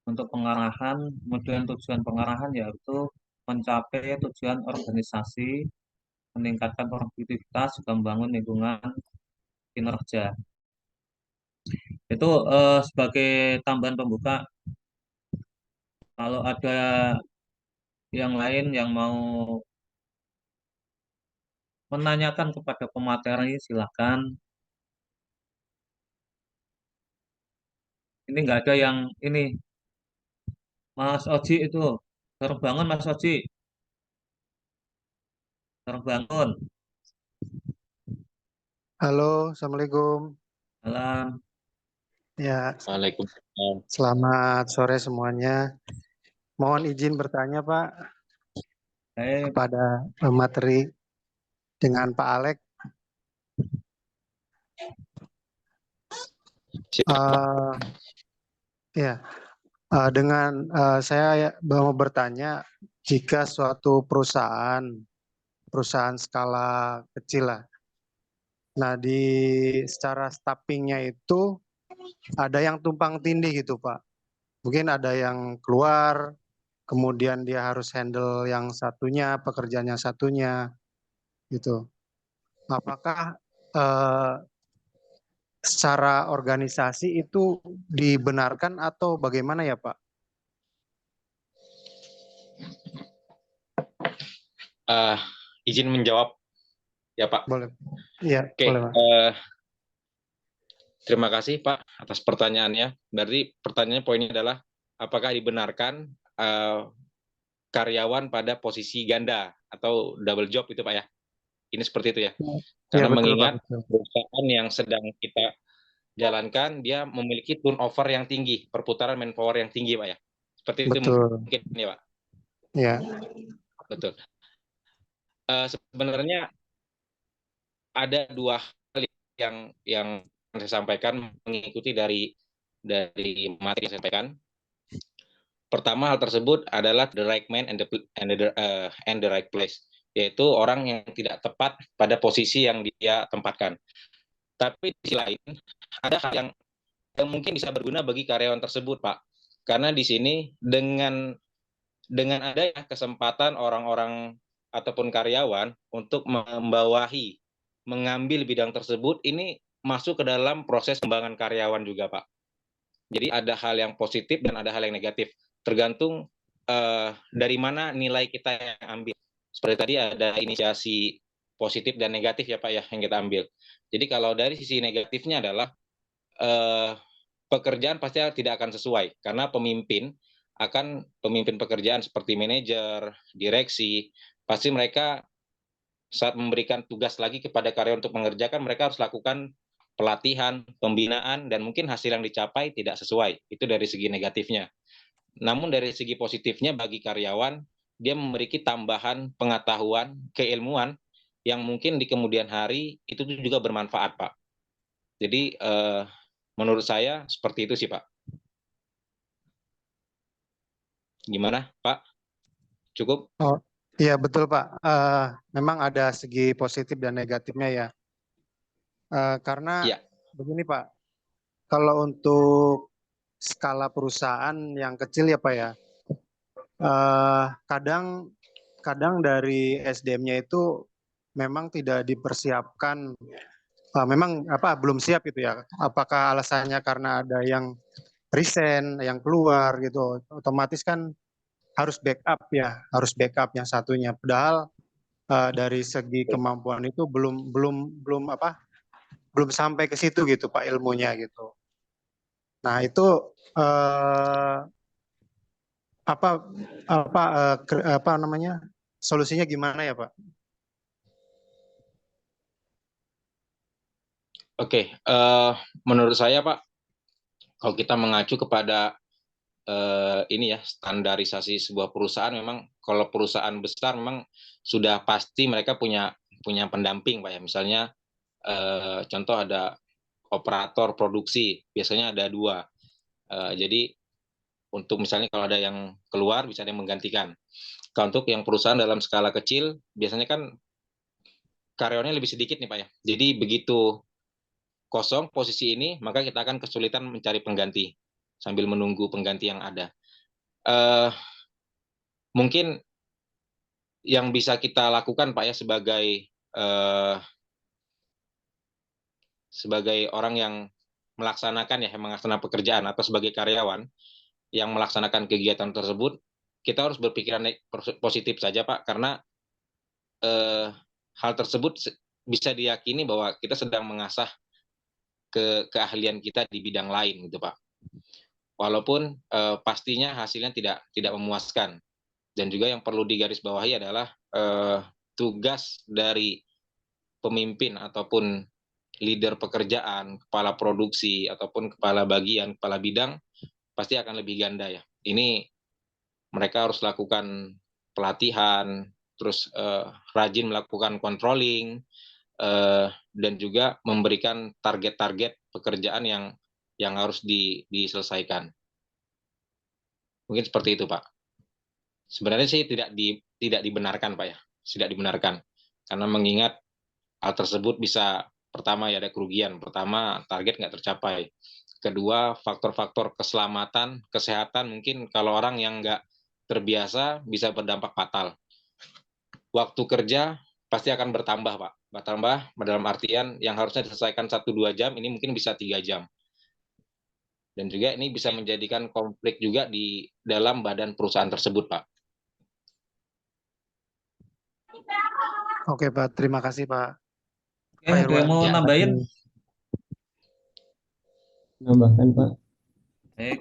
untuk pengarahan. Kemudian tujuan pengarahan yaitu mencapai tujuan organisasi, meningkatkan produktivitas, juga membangun lingkungan kinerja. Itu sebagai tambahan pembuka. Kalau ada yang lain yang mau menanyakan kepada pemateri, silakan. Ini nggak ada yang ini, Mas Oji itu. Baru bangun Mas Oji, baru bangun. Halo, Assalamualaikum. Salam. Ya, Waalaikumsalam. selamat sore semuanya. Mohon izin bertanya, Pak, Baik, kepada materi dengan Pak Alek. Eh, ya, dengan saya mau bertanya, jika suatu perusahaan skala kecil lah, nah secara staffingnya itu ada yang tumpang tindih gitu, Pak. Mungkin ada yang keluar, kemudian dia harus handle yang satunya, pekerjaan yang satunya, gitu. Apakah eh, secara organisasi itu dibenarkan atau bagaimana ya, Pak? Izin menjawab ya Pak. Boleh. Iya, Oke, boleh, Pak. terima kasih Pak atas pertanyaannya. Berarti pertanyaannya poinnya adalah apakah dibenarkan karyawan pada posisi ganda atau double job itu Pak ya? Ini seperti itu ya. Iya, Karena betul, Pak. mengingat Betul. perusahaan yang sedang kita jalankan dia memiliki turnover yang tinggi, perputaran manpower yang tinggi Pak ya. Seperti itu Betul. mungkin ya Pak. Ya, Betul. Sebenarnya ada dua hal yang saya sampaikan mengikuti dari materi yang saya sampaikan. Pertama, hal tersebut adalah the right man and the right place, yaitu orang yang tidak tepat pada posisi yang dia tempatkan. Tapi di sisi lain ada hal yang mungkin bisa berguna bagi karyawan tersebut, Pak. Karena di sini dengan adanya kesempatan orang-orang ataupun karyawan untuk membawahi, mengambil bidang tersebut, ini masuk ke dalam proses pengembangan karyawan juga, Pak. Jadi ada hal yang positif dan ada hal yang negatif. Tergantung dari mana nilai kita yang ambil. Seperti tadi ada inisiasi positif dan negatif ya Pak ya yang kita ambil. Jadi kalau dari sisi negatifnya adalah pekerjaan pasti tidak akan sesuai karena pemimpin pekerjaan seperti manajer, direksi, pasti mereka saat memberikan tugas lagi kepada karyawan untuk mengerjakan, mereka harus lakukan pelatihan, pembinaan, dan mungkin hasil yang dicapai tidak sesuai. Itu dari segi negatifnya. Namun dari segi positifnya bagi karyawan, dia memiliki tambahan pengetahuan, keilmuan, yang mungkin di kemudian hari itu juga bermanfaat, Pak. Jadi menurut saya seperti itu sih, Pak. Gimana, Pak? Cukup? oh Iya betul Pak. Memang ada segi positif dan negatifnya ya. Karena Ya, begini Pak, kalau untuk skala perusahaan yang kecil ya Pak ya, kadang kadang dari SDM-nya itu memang tidak dipersiapkan, memang apa belum siap gitu ya. Apakah alasannya karena ada yang resign, yang keluar gitu, otomatis kan harus backup ya, harus backup yang satunya. Padahal dari segi kemampuan itu belum apa belum sampai ke situ gitu Pak ilmunya gitu. Nah itu eh, apa apa namanya solusinya gimana ya Pak? oke. Menurut saya Pak, kalau kita mengacu kepada ini ya standarisasi sebuah perusahaan, memang kalau perusahaan besar memang sudah pasti mereka punya pendamping Pak ya. Misalnya contoh ada operator produksi, biasanya ada dua. Jadi untuk misalnya kalau ada yang keluar bisa ada yang menggantikan. Kalau untuk yang perusahaan dalam skala kecil, biasanya kan karyawannya lebih sedikit nih Pak ya. Jadi begitu kosong posisi ini, maka kita akan kesulitan mencari pengganti sambil menunggu pengganti yang ada. Uh, Mungkin yang bisa kita lakukan Pak ya sebagai orang yang melaksanakan ya, yang melaksanakan pekerjaan atau sebagai karyawan yang melaksanakan kegiatan tersebut, kita harus berpikiran positif saja Pak, karena hal tersebut bisa diyakini bahwa kita sedang mengasah keahlian kita di bidang lain gitu Pak. Walaupun pastinya hasilnya tidak memuaskan. Dan juga yang perlu digarisbawahi adalah tugas dari pemimpin ataupun leader pekerjaan, kepala produksi ataupun kepala bagian, kepala bidang pasti akan lebih ganda ya. Ini mereka harus lakukan pelatihan, terus rajin melakukan controlling, dan juga memberikan target-target pekerjaan yang harus diselesaikan. Mungkin seperti itu, Pak. Sebenarnya sih tidak dibenarkan, Pak ya, tidak dibenarkan, karena mengingat hal tersebut bisa pertama ya ada kerugian, pertama target nggak tercapai, kedua faktor-faktor keselamatan, kesehatan mungkin kalau orang yang nggak terbiasa bisa berdampak fatal. Waktu kerja pasti akan bertambah, Pak. Bertambah dalam artian yang harusnya diselesaikan 1-2 jam, ini mungkin bisa 3 jam. Dan juga ini bisa menjadikan konflik juga di dalam badan perusahaan tersebut, Pak. Oke Pak, terima kasih Pak. Oke, Pak ada yang Irwan. mau Ya. nambahin? Menambahkan Pak, Baik.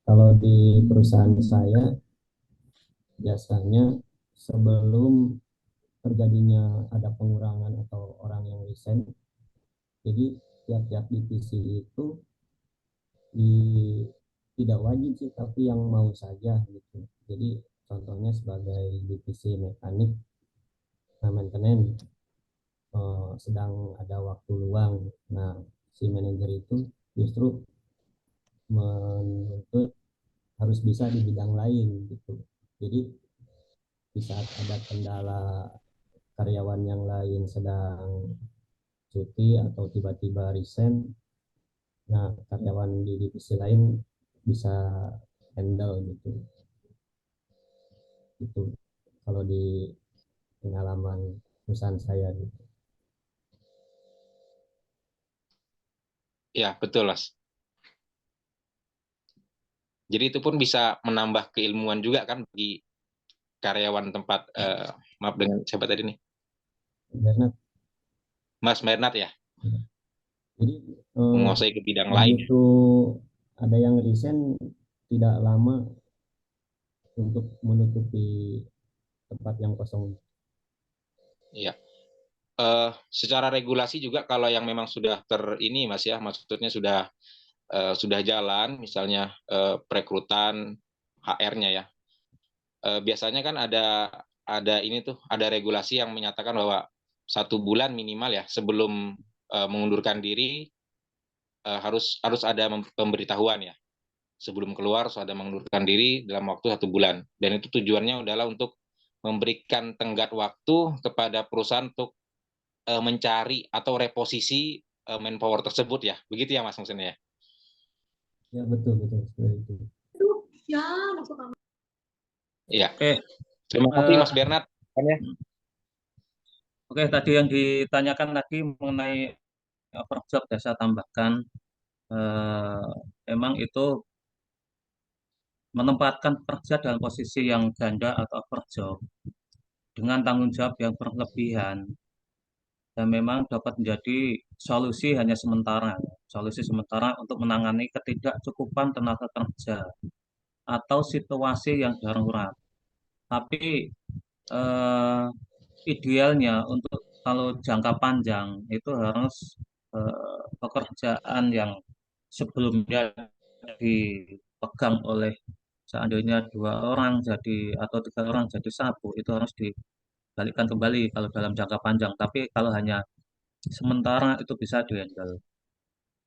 kalau di perusahaan saya biasanya sebelum terjadinya ada pengurangan atau orang yang resign, jadi tiap-tiap divisi itu di, tidak wajib sih, tapi yang mau saja gitu. Jadi contohnya sebagai divisi mekanik, maintenance, sedang ada waktu luang. Nah, si manajer itu justru menuntut harus bisa di bidang lain gitu. Jadi di saat ada kendala karyawan yang lain sedang cuti atau tiba-tiba resign, nah karyawan di divisi lain bisa handle gitu. Itu kalau di pengalaman perusahaan saya gitu. Ya, betul, Mas. Jadi itu pun bisa menambah keilmuan juga kan bagi karyawan tempat, maaf dengan siapa tadi nih? Karena Mas Bernard ya, jadi menguasai ke bidang lain. begitu ada yang resign tidak lama untuk menutupi tempat yang kosong. Iya. Secara regulasi juga kalau yang memang sudah ini Mas ya, maksudnya sudah jalan, misalnya perekrutan HR-nya ya. Biasanya kan ada ini tuh, ada regulasi yang menyatakan bahwa 1 bulan minimal ya sebelum mengundurkan diri harus ada pemberitahuan ya. sebelum keluar sudah mengundurkan diri dalam waktu 1 bulan. Dan itu tujuannya adalah untuk memberikan tenggat waktu kepada perusahaan untuk mencari atau reposisi manpower tersebut ya. Begitu ya Mas maksudnya ya? Ya betul seperti itu. Iya. Oke, Terima kasih eh, Mas Bernard. oke, tadi yang ditanyakan tadi mengenai overjob, saya tambahkan, memang itu menempatkan pekerja dalam posisi yang ganda atau overjob dengan tanggung jawab yang berlebihan dan memang dapat menjadi solusi hanya sementara, solusi sementara untuk menangani ketidakcukupan tenaga kerja atau situasi yang darurat. Tapi idealnya untuk kalau jangka panjang itu harus pekerjaan yang sebelumnya dipegang oleh seandainya 2 orang jadi atau 3 orang jadi 1, itu harus dibalikkan kembali kalau dalam jangka panjang. Tapi kalau hanya sementara itu bisa dihandle.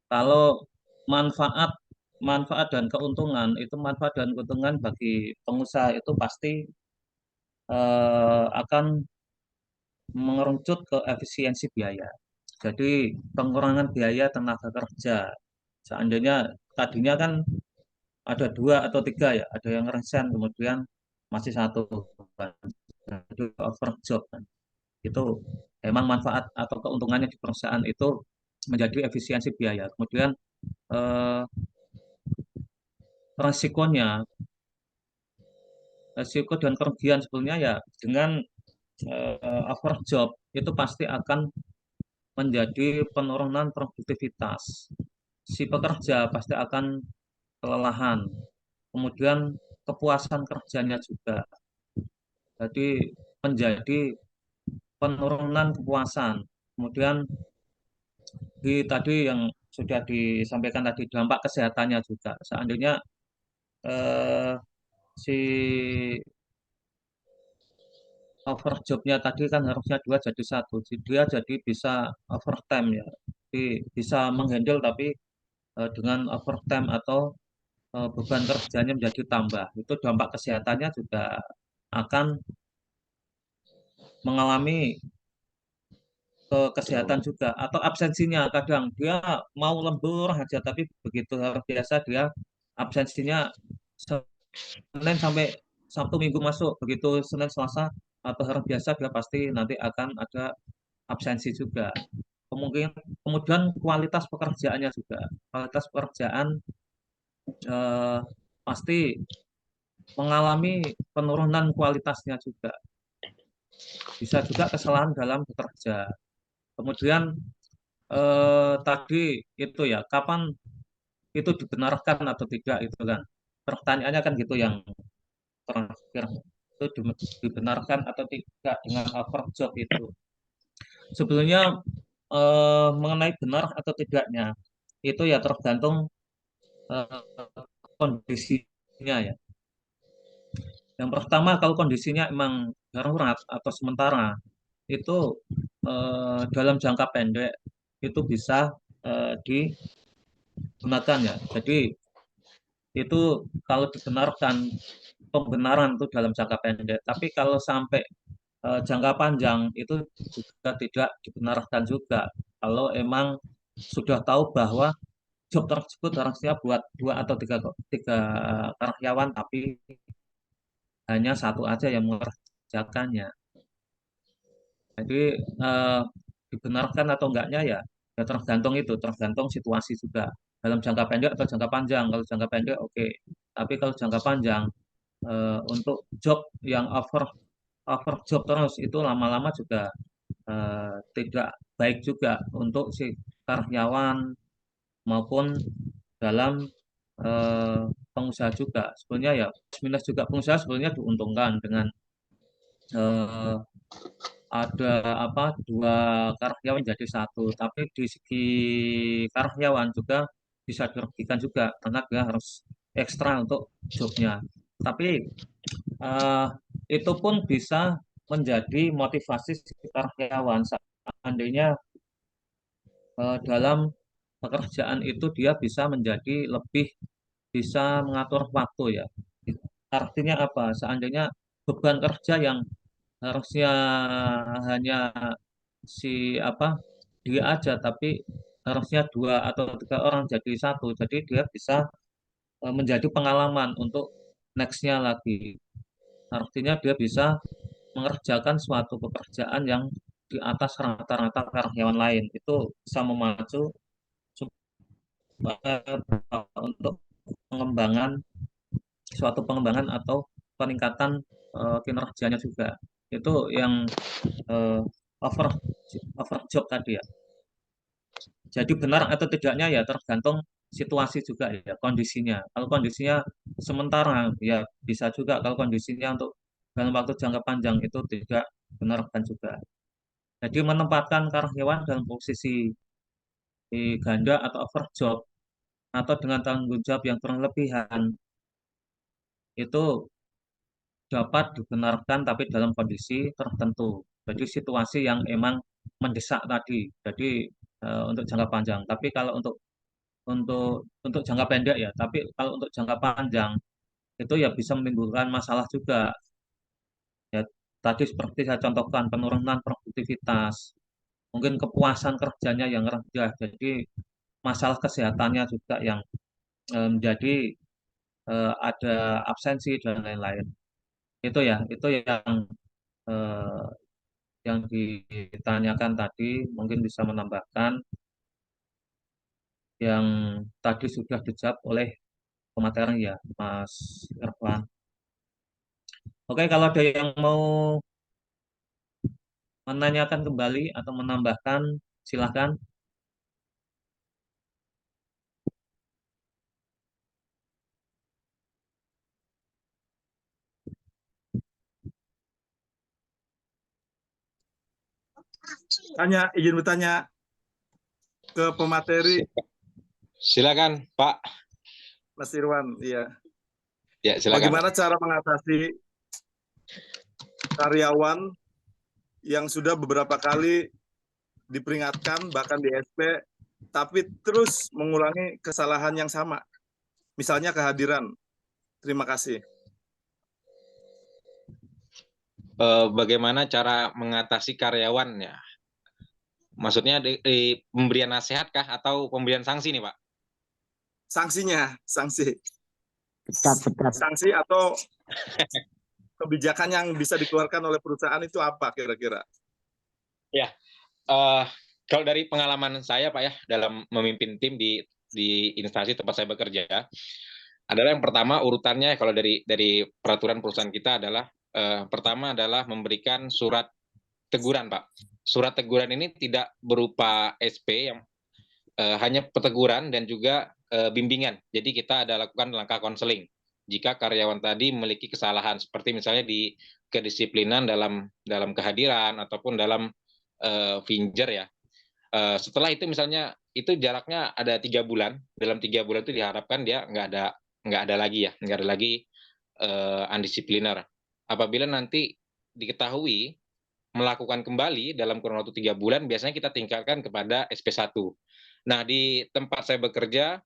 Kalau manfaat manfaat dan keuntungan itu, manfaat dan keuntungan bagi pengusaha itu pasti akan mengerucut ke efisiensi biaya. Jadi pengurangan biaya tenaga kerja. Seandainya tadinya kan ada 2 atau 3 ya, ada yang resign kemudian masih 1 kan, jadi overjob kan. Itu emang manfaat atau keuntungannya di perusahaan itu menjadi efisiensi biaya. Kemudian eh, resikonya, resiko dan kerugian sebenarnya ya dengan overjob itu pasti akan menjadi penurunan produktivitas. Si pekerja pasti akan kelelahan. Kemudian kepuasan kerjanya juga. Jadi menjadi penurunan kepuasan. Kemudian tadi yang sudah disampaikan tadi, dampak kesehatannya juga. Seandainya eh, si overjobnya tadi kan harusnya 2 jadi 1, dia jadi bisa overtime ya. Jadi bisa menghandle tapi dengan overtime atau beban kerjanya menjadi tambah. Itu dampak kesehatannya juga akan mengalami ke kesehatan juga, atau absensinya kadang dia mau lembur aja tapi begitu hari biasa dia absensinya Senin sampai Sabtu Minggu masuk, begitu Senin Selasa atau hari biasa dia pasti nanti akan ada absensi juga. Kemudian kualitas pekerjaannya juga, kualitas pekerjaan eh, pasti mengalami penurunan kualitasnya juga, bisa juga kesalahan dalam bekerja. Kemudian tadi itu ya, kapan itu dibenarkan atau tidak itu kan pertanyaannya kan gitu, yang terakhir itu dibenarkan atau tidak dengan overjob itu. Sebelumnya mengenai benar atau tidaknya itu ya tergantung eh, kondisinya ya. Yang pertama, kalau kondisinya emang darurat atau sementara itu dalam jangka pendek itu bisa digunakan ya. Jadi itu kalau dibenarkan, pembenaran itu dalam jangka pendek. Tapi kalau sampai jangka panjang itu juga tidak dibenarkan juga. Kalau emang sudah tahu bahwa job tersebut harusnya buat 2 atau 3 karyawan, tapi hanya 1 aja yang mengerjakannya. Jadi eh, dibenarkan atau enggaknya ya, ya tergantung itu, tergantung situasi juga. Dalam jangka pendek atau jangka panjang. Kalau jangka pendek oke. Tapi kalau jangka panjang untuk job yang over job terus itu lama-lama juga tidak baik juga untuk si karyawan maupun dalam pengusaha juga. Sebenarnya ya minus juga, pengusaha sebenarnya diuntungkan dengan eh, ada apa 2 karyawan jadi 1, tapi di segi karyawan juga bisa dirugikan juga karena dia harus ekstra untuk jobnya. Tapi eh, itu pun bisa menjadi motivasi si karyawan seandainya dalam pekerjaan itu dia bisa menjadi lebih bisa mengatur waktu ya. Artinya apa? Seandainya beban kerja yang harusnya hanya si apa dia aja, tapi harusnya dua atau tiga orang jadi satu. Jadi dia bisa menjadi pengalaman untuk nextnya lagi. Artinya dia bisa mengerjakan suatu pekerjaan yang di atas rata-rata karyawan lain. Itu bisa memacu untuk pengembangan suatu pengembangan atau peningkatan kinerjanya juga. Itu yang eh, over over job tadi ya. Jadi benar atau tidaknya ya tergantung situasi juga ya, kondisinya. Kalau kondisinya sementara ya bisa juga, kalau kondisinya untuk dalam waktu jangka panjang itu tidak benar kan juga. Jadi menempatkan karyawan dalam posisi ganda atau overjob atau dengan tanggung jawab yang berlebihan itu dapat dibenarkan tapi dalam kondisi tertentu. Jadi situasi yang emang mendesak tadi. Jadi untuk jangka panjang. Tapi kalau untuk jangka pendek ya, tapi kalau untuk jangka panjang itu ya bisa menimbulkan masalah juga. Ya tadi seperti saya contohkan penurunan produktivitas, mungkin kepuasan kerjanya yang rendah. Jadi masalah kesehatannya juga yang menjadi ada absensi dan lain-lain. Itu ya, itu eh, yang ditanyakan tadi mungkin bisa menambahkan yang tadi sudah dijawab oleh pemateri ya, Mas Irfan. Oke, kalau ada yang mau menanyakan kembali atau menambahkan, silakan. Izin bertanya ke pemateri Silakan, Pak. Mas Irwan. Iya. Ya, silakan. Bagaimana cara mengatasi karyawan yang sudah beberapa kali diperingatkan bahkan di SP tapi terus mengulangi kesalahan yang sama? Misalnya kehadiran. Terima kasih. Bagaimana cara mengatasi karyawan ya? Maksudnya di pemberian nasihat kah atau pemberian sanksi nih, Pak? Sanksinya, sanksi Pecat. sanksi atau kebijakan yang bisa dikeluarkan oleh perusahaan itu apa kira-kira? Ya, kalau dari pengalaman saya, Pak ya, dalam memimpin tim di instansi tempat saya bekerja, adalah yang pertama urutannya kalau dari peraturan perusahaan kita adalah pertama adalah memberikan surat teguran, Pak. Surat teguran ini tidak berupa SP yang hanya peteguran dan juga bimbingan. Jadi kita ada lakukan langkah konseling. Jika karyawan tadi memiliki kesalahan seperti misalnya di kedisiplinan dalam kehadiran ataupun dalam finger ya. Setelah itu misalnya itu jaraknya ada 3 bulan. Dalam 3 bulan itu diharapkan dia nggak ada lagi undisipliner. Apabila nanti diketahui melakukan kembali dalam kurun waktu 3 bulan, biasanya kita tingkatkan kepada SP1. Nah, di tempat saya bekerja,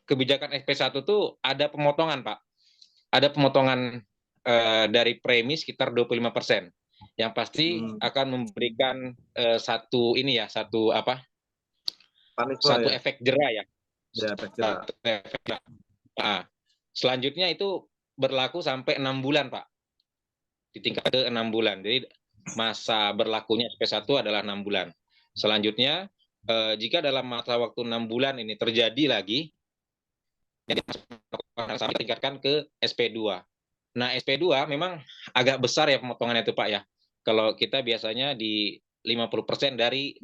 kebijakan SP1 tuh ada pemotongan, Pak. Ada pemotongan dari premi sekitar 25%. Yang pasti akan memberikan satu Punishment ya? efek jera ya. Ya, efek jera. Nah, selanjutnya itu berlaku sampai 6 bulan, Pak. Ditingkat ke 6 bulan. Jadi masa berlakunya SP1 adalah 6 bulan. Selanjutnya, jika dalam masa waktu 6 bulan ini terjadi lagi, ditingkatkan ke SP2. Nah, SP2 memang agak besar ya pemotongannya itu, Pak ya. Kalau kita biasanya di 50% dari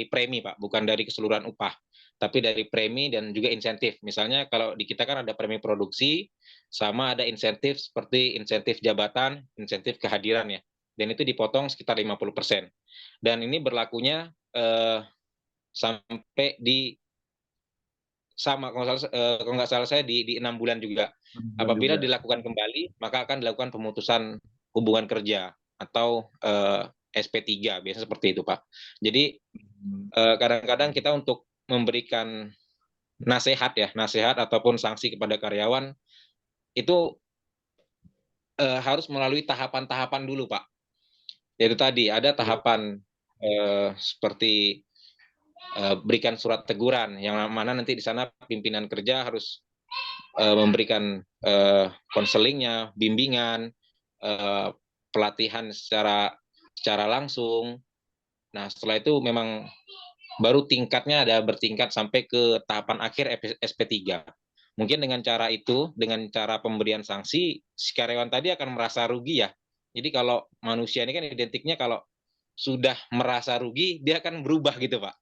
premi, Pak, bukan dari keseluruhan upah, tapi dari premi dan juga insentif. Misalnya kalau di kita kan ada premi produksi, sama ada insentif seperti insentif jabatan, insentif kehadiran ya. Dan itu dipotong sekitar 50%. Dan ini berlakunya sampai di sama kalau nggak salah saya di 6 bulan juga. Apabila dilakukan kembali, maka akan dilakukan pemutusan hubungan kerja atau SP3, biasanya seperti itu, Pak. Jadi kadang-kadang kita untuk memberikan nasihat ataupun sanksi kepada karyawan itu harus melalui tahapan-tahapan dulu, Pak. Yaitu tadi ada tahapan seperti berikan surat teguran, yang mana nanti di sana pimpinan kerja harus memberikan konselingnya, bimbingan, pelatihan secara langsung. Nah, setelah itu memang baru tingkatnya ada bertingkat sampai ke tahapan akhir SP3. Mungkin dengan cara itu, dengan cara pemberian sanksi, si karyawan tadi akan merasa rugi ya. Jadi kalau manusia ini kan identiknya kalau sudah merasa rugi, dia akan berubah gitu, Pak.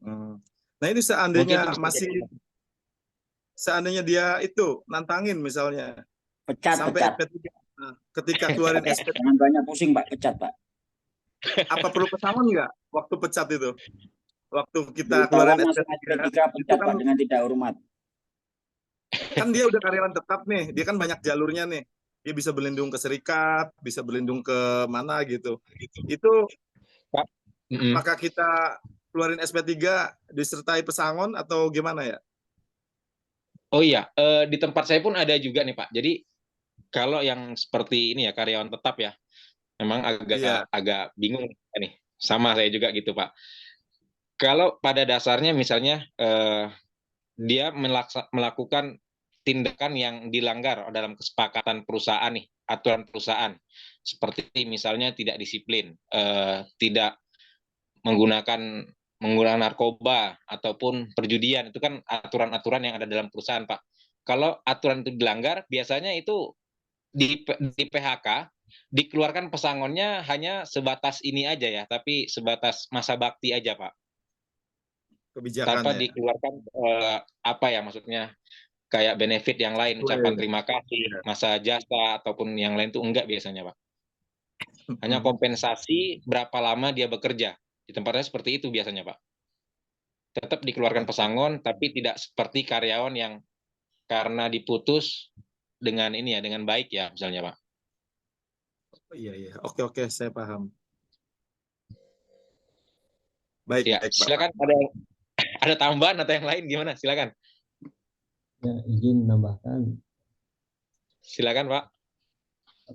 Nah ini Mungkin itu seandainya dia itu nantangin misalnya Pecat, sampai pecat. SP3. Nah, ketika keluarin SP3, Jangan banyak pusing, Pak. Pecat, Pak. apa perlu pesangon nggak waktu pecat itu? Waktu kita Dibawa keluarin masuk SP3, SP3 itu pecat, kan Pak, dengan tidak hormat. dia udah karyawan tetap nih, dia kan banyak jalurnya nih. Dia bisa berlindung ke serikat, bisa berlindung ke mana gitu. Itu Pak. maka kita keluarin SP3 disertai pesangon atau gimana ya? Oh iya, di tempat saya pun ada juga nih, Pak. Jadi kalau yang seperti ini ya, karyawan tetap ya, memang agak bingung nih. Sama saya juga gitu, Pak. Kalau pada dasarnya misalnya dia melakukan tindakan yang dilanggar dalam kesepakatan perusahaan nih, aturan perusahaan, seperti misalnya tidak disiplin, tidak menggunakan narkoba ataupun perjudian, itu kan aturan-aturan yang ada dalam perusahaan, Pak. Kalau aturan itu dilanggar, biasanya itu di PHK dikeluarkan pesangonnya hanya sebatas ini aja ya, tapi sebatas masa bakti aja, Pak. Tanpa Kebijakannya. dikeluarkan apa ya maksudnya kayak benefit yang lain, ucapan terima kasih, masa jasa ataupun yang lain itu enggak biasanya, Pak. Hanya kompensasi berapa lama dia bekerja. Di tempatnya seperti itu biasanya, Pak. Tetap dikeluarkan pesangon, tapi tidak seperti karyawan yang karena diputus dengan ini ya, dengan baik ya, misalnya, Pak. Iya. Oke, saya paham. Baik, Ya, baik, Pak. silakan ada tambahan atau yang lain gimana? Silakan. Ya, izin menambahkan. Silakan, Pak.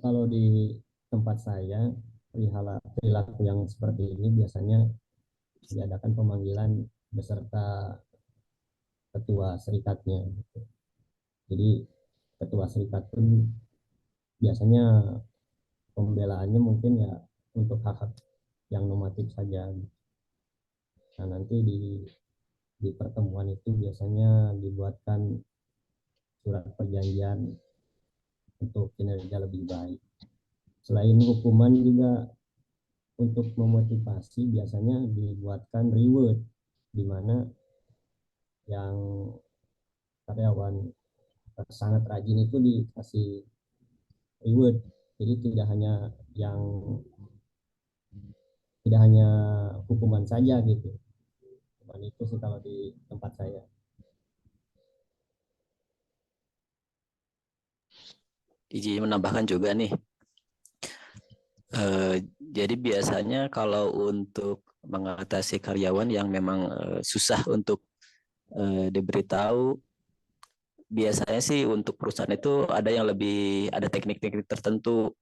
Kalau di tempat saya, perilaku yang seperti ini biasanya diadakan pemanggilan beserta ketua serikatnya. Jadi ketua serikat pun biasanya pembelaannya mungkin ya untuk hak-hak yang normatif saja. Nah, nanti di pertemuan itu biasanya dibuatkan surat perjanjian untuk kinerja lebih baik. Selain hukuman juga untuk memotivasi biasanya dibuatkan reward, di mana yang karyawan sangat rajin itu dikasih reward. Jadi tidak hanya hukuman saja gitu. Cuman itu sih kalau di tempat saya. Izin menambahkan juga nih. Jadi biasanya kalau untuk mengatasi karyawan yang memang susah untuk diberitahu, biasanya sih untuk perusahaan itu ada teknik-teknik tertentu.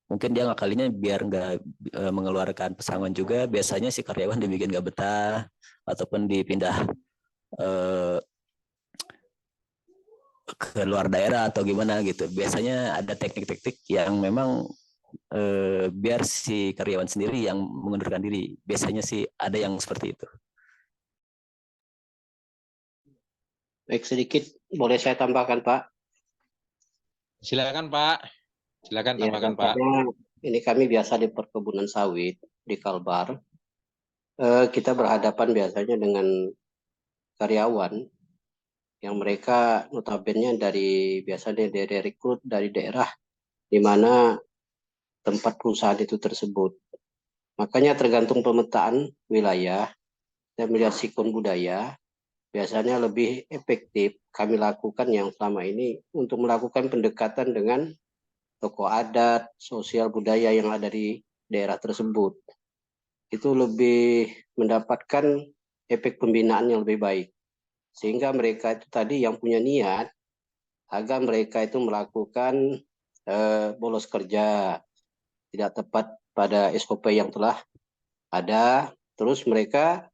Mungkin dia ngakalinya biar nggak mengeluarkan pesangon juga, biasanya si karyawan dibikin nggak betah ataupun dipindah ke luar daerah atau gimana gitu. Biasanya ada teknik-teknik yang memang biar si karyawan sendiri yang mengundurkan diri. Biasanya sih ada yang seperti itu. Baik, sedikit boleh saya tambahkan, Pak? Silakan, Pak. Silakan tambahkan, Pak. Ini kami biasa di perkebunan sawit di Kalbar. Kita berhadapan biasanya dengan karyawan yang mereka notabene biasanya dari rekrut dari daerah di mana tempat perusahaan itu tersebut. Makanya tergantung pemetaan wilayah dan melihat sikon budaya, biasanya lebih efektif kami lakukan yang selama ini untuk melakukan pendekatan dengan tokoh adat, sosial budaya yang ada di daerah tersebut. Itu lebih mendapatkan efek pembinaan yang lebih baik. sehingga mereka itu tadi yang punya niat agar mereka itu melakukan bolos kerja, tidak tepat pada SOP yang telah ada, terus mereka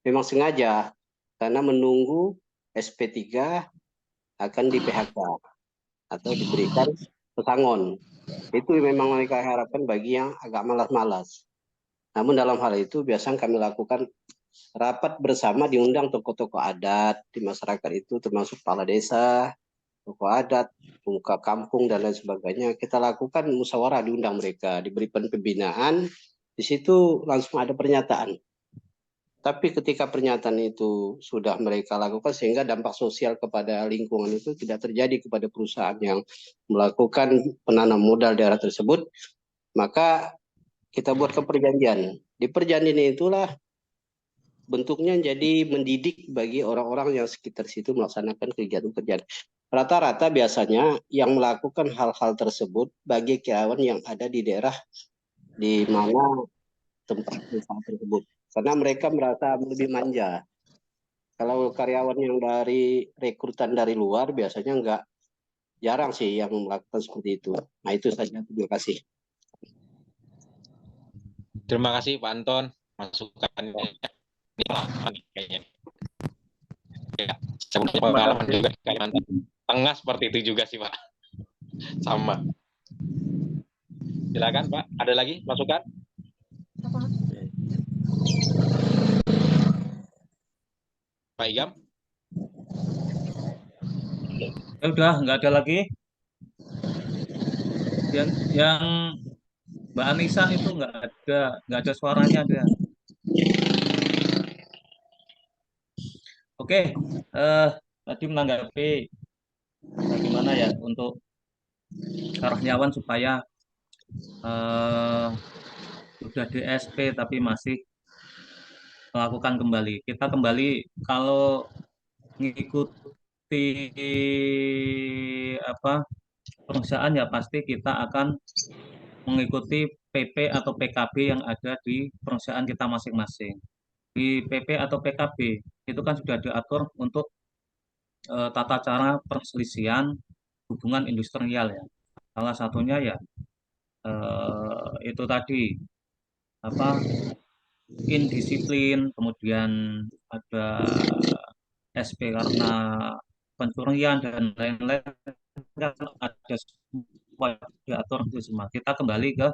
memang sengaja karena menunggu SP3 akan di PHK atau diberikan pesangon. Itu memang mereka harapkan bagi yang agak malas-malas. Namun dalam hal itu biasanya kami lakukan rapat bersama, diundang tokoh-tokoh adat di masyarakat itu, termasuk kepala desa, tokoh adat, pemuka kampung, dan lain sebagainya. Kita lakukan musyawarah, diundang mereka, diberikan pembinaan, di situ langsung ada pernyataan. Tapi ketika pernyataan itu sudah mereka lakukan, sehingga dampak sosial kepada lingkungan itu tidak terjadi kepada perusahaan yang melakukan penanam modal daerah tersebut, maka kita buatkan perjanjian. Di perjanjian itulah bentuknya jadi mendidik bagi orang-orang yang sekitar situ melaksanakan kegiatan-kegiatan. Rata-rata biasanya yang melakukan hal-hal tersebut bagi karyawan yang ada di daerah di mana tempat usaha tersebut. Karena mereka merasa lebih manja. Kalau karyawan yang dari rekrutan dari luar biasanya enggak, jarang sih yang melakukan seperti itu. Nah itu saja, terima kasih. Terima kasih Pak Anton, masukannya kayaknya. Ya, saya punya pengalaman juga di Kalimantan Tengah seperti itu juga sih Pak. Sama. Silakan Pak, ada lagi masukan? Pak Igam? Ya udah, nggak ada lagi. Yang Mbak Anissa itu nggak ada suaranya dia. Oke, tadi menanggapi bagaimana ya untuk karyawan supaya sudah DSP tapi masih melakukan kembali. Kita kembali kalau mengikuti perusahaan ya pasti kita akan mengikuti PP atau PKB yang ada di perusahaan kita masing-masing. Di PP atau PKB itu kan sudah diatur untuk tata cara perselisihan hubungan industrial ya. Salah satunya ya itu tadi indisiplin, kemudian ada SP karena pencurian dan lain-lain, kan ada semua diatur itu semua. Kita kembali ke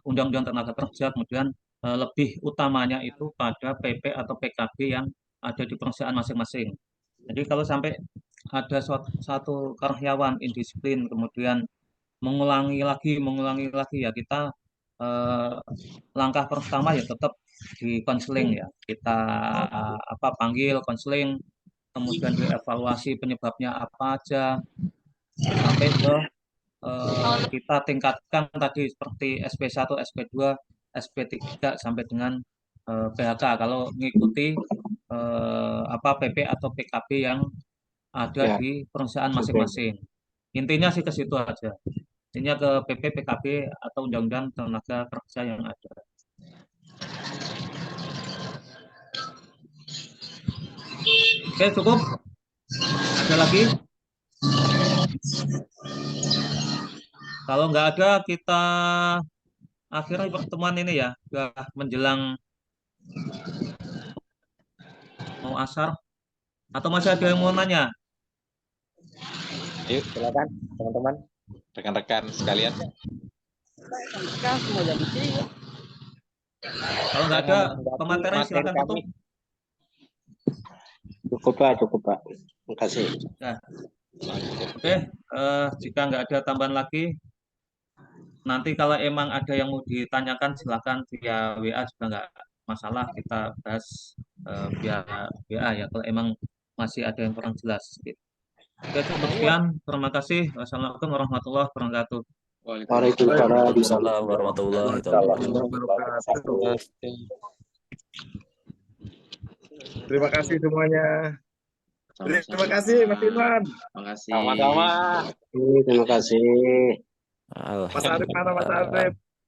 Undang-Undang Tenaga Kerja, kemudian lebih utamanya itu pada PP atau PKB yang ada di perusahaan masing-masing. Jadi kalau sampai ada satu karyawan indisiplin, kemudian mengulangi lagi ya kita langkah pertama ya tetap di konseling ya. Kita panggil konseling, kemudian dievaluasi penyebabnya apa aja sampai ke kita tingkatkan tadi seperti SP1, SP2, SP3 sampai dengan PHK kalau mengikuti PP atau PKB yang ada Ya. di perusahaan masing-masing. Intinya sih ke situ aja. Intinya ke PP, PKB atau Undang-Undang Tenaga Kerja yang ada. Oke, cukup. Ada lagi? Kalau nggak ada, kita akhirnya pertemuan ini ya, sudah menjelang mau asar. Atau masih ada yang mau nanya? Yuk, silakan teman-teman, rekan-rekan sekalian. Kalau nggak ada komentarnya silakan tutup. Cukup Pak. Terima kasih. Nah, oke, jika nggak ada tambahan lagi, nanti kalau emang ada yang mau ditanyakan silakan via WA juga nggak masalah, kita bahas via WA ya kalau emang masih ada yang kurang jelas. Oke, cukup sekian. Terima kasih. Wassalamualaikum warahmatullahi wabarakatuh. Waalaikumsalam warahmatullahi wabarakatuh. Terima kasih semuanya. Terima kasih Mas Irwan. Terima kasih. Sama-sama. Terima kasih. Mas Arif mana Mas Arif?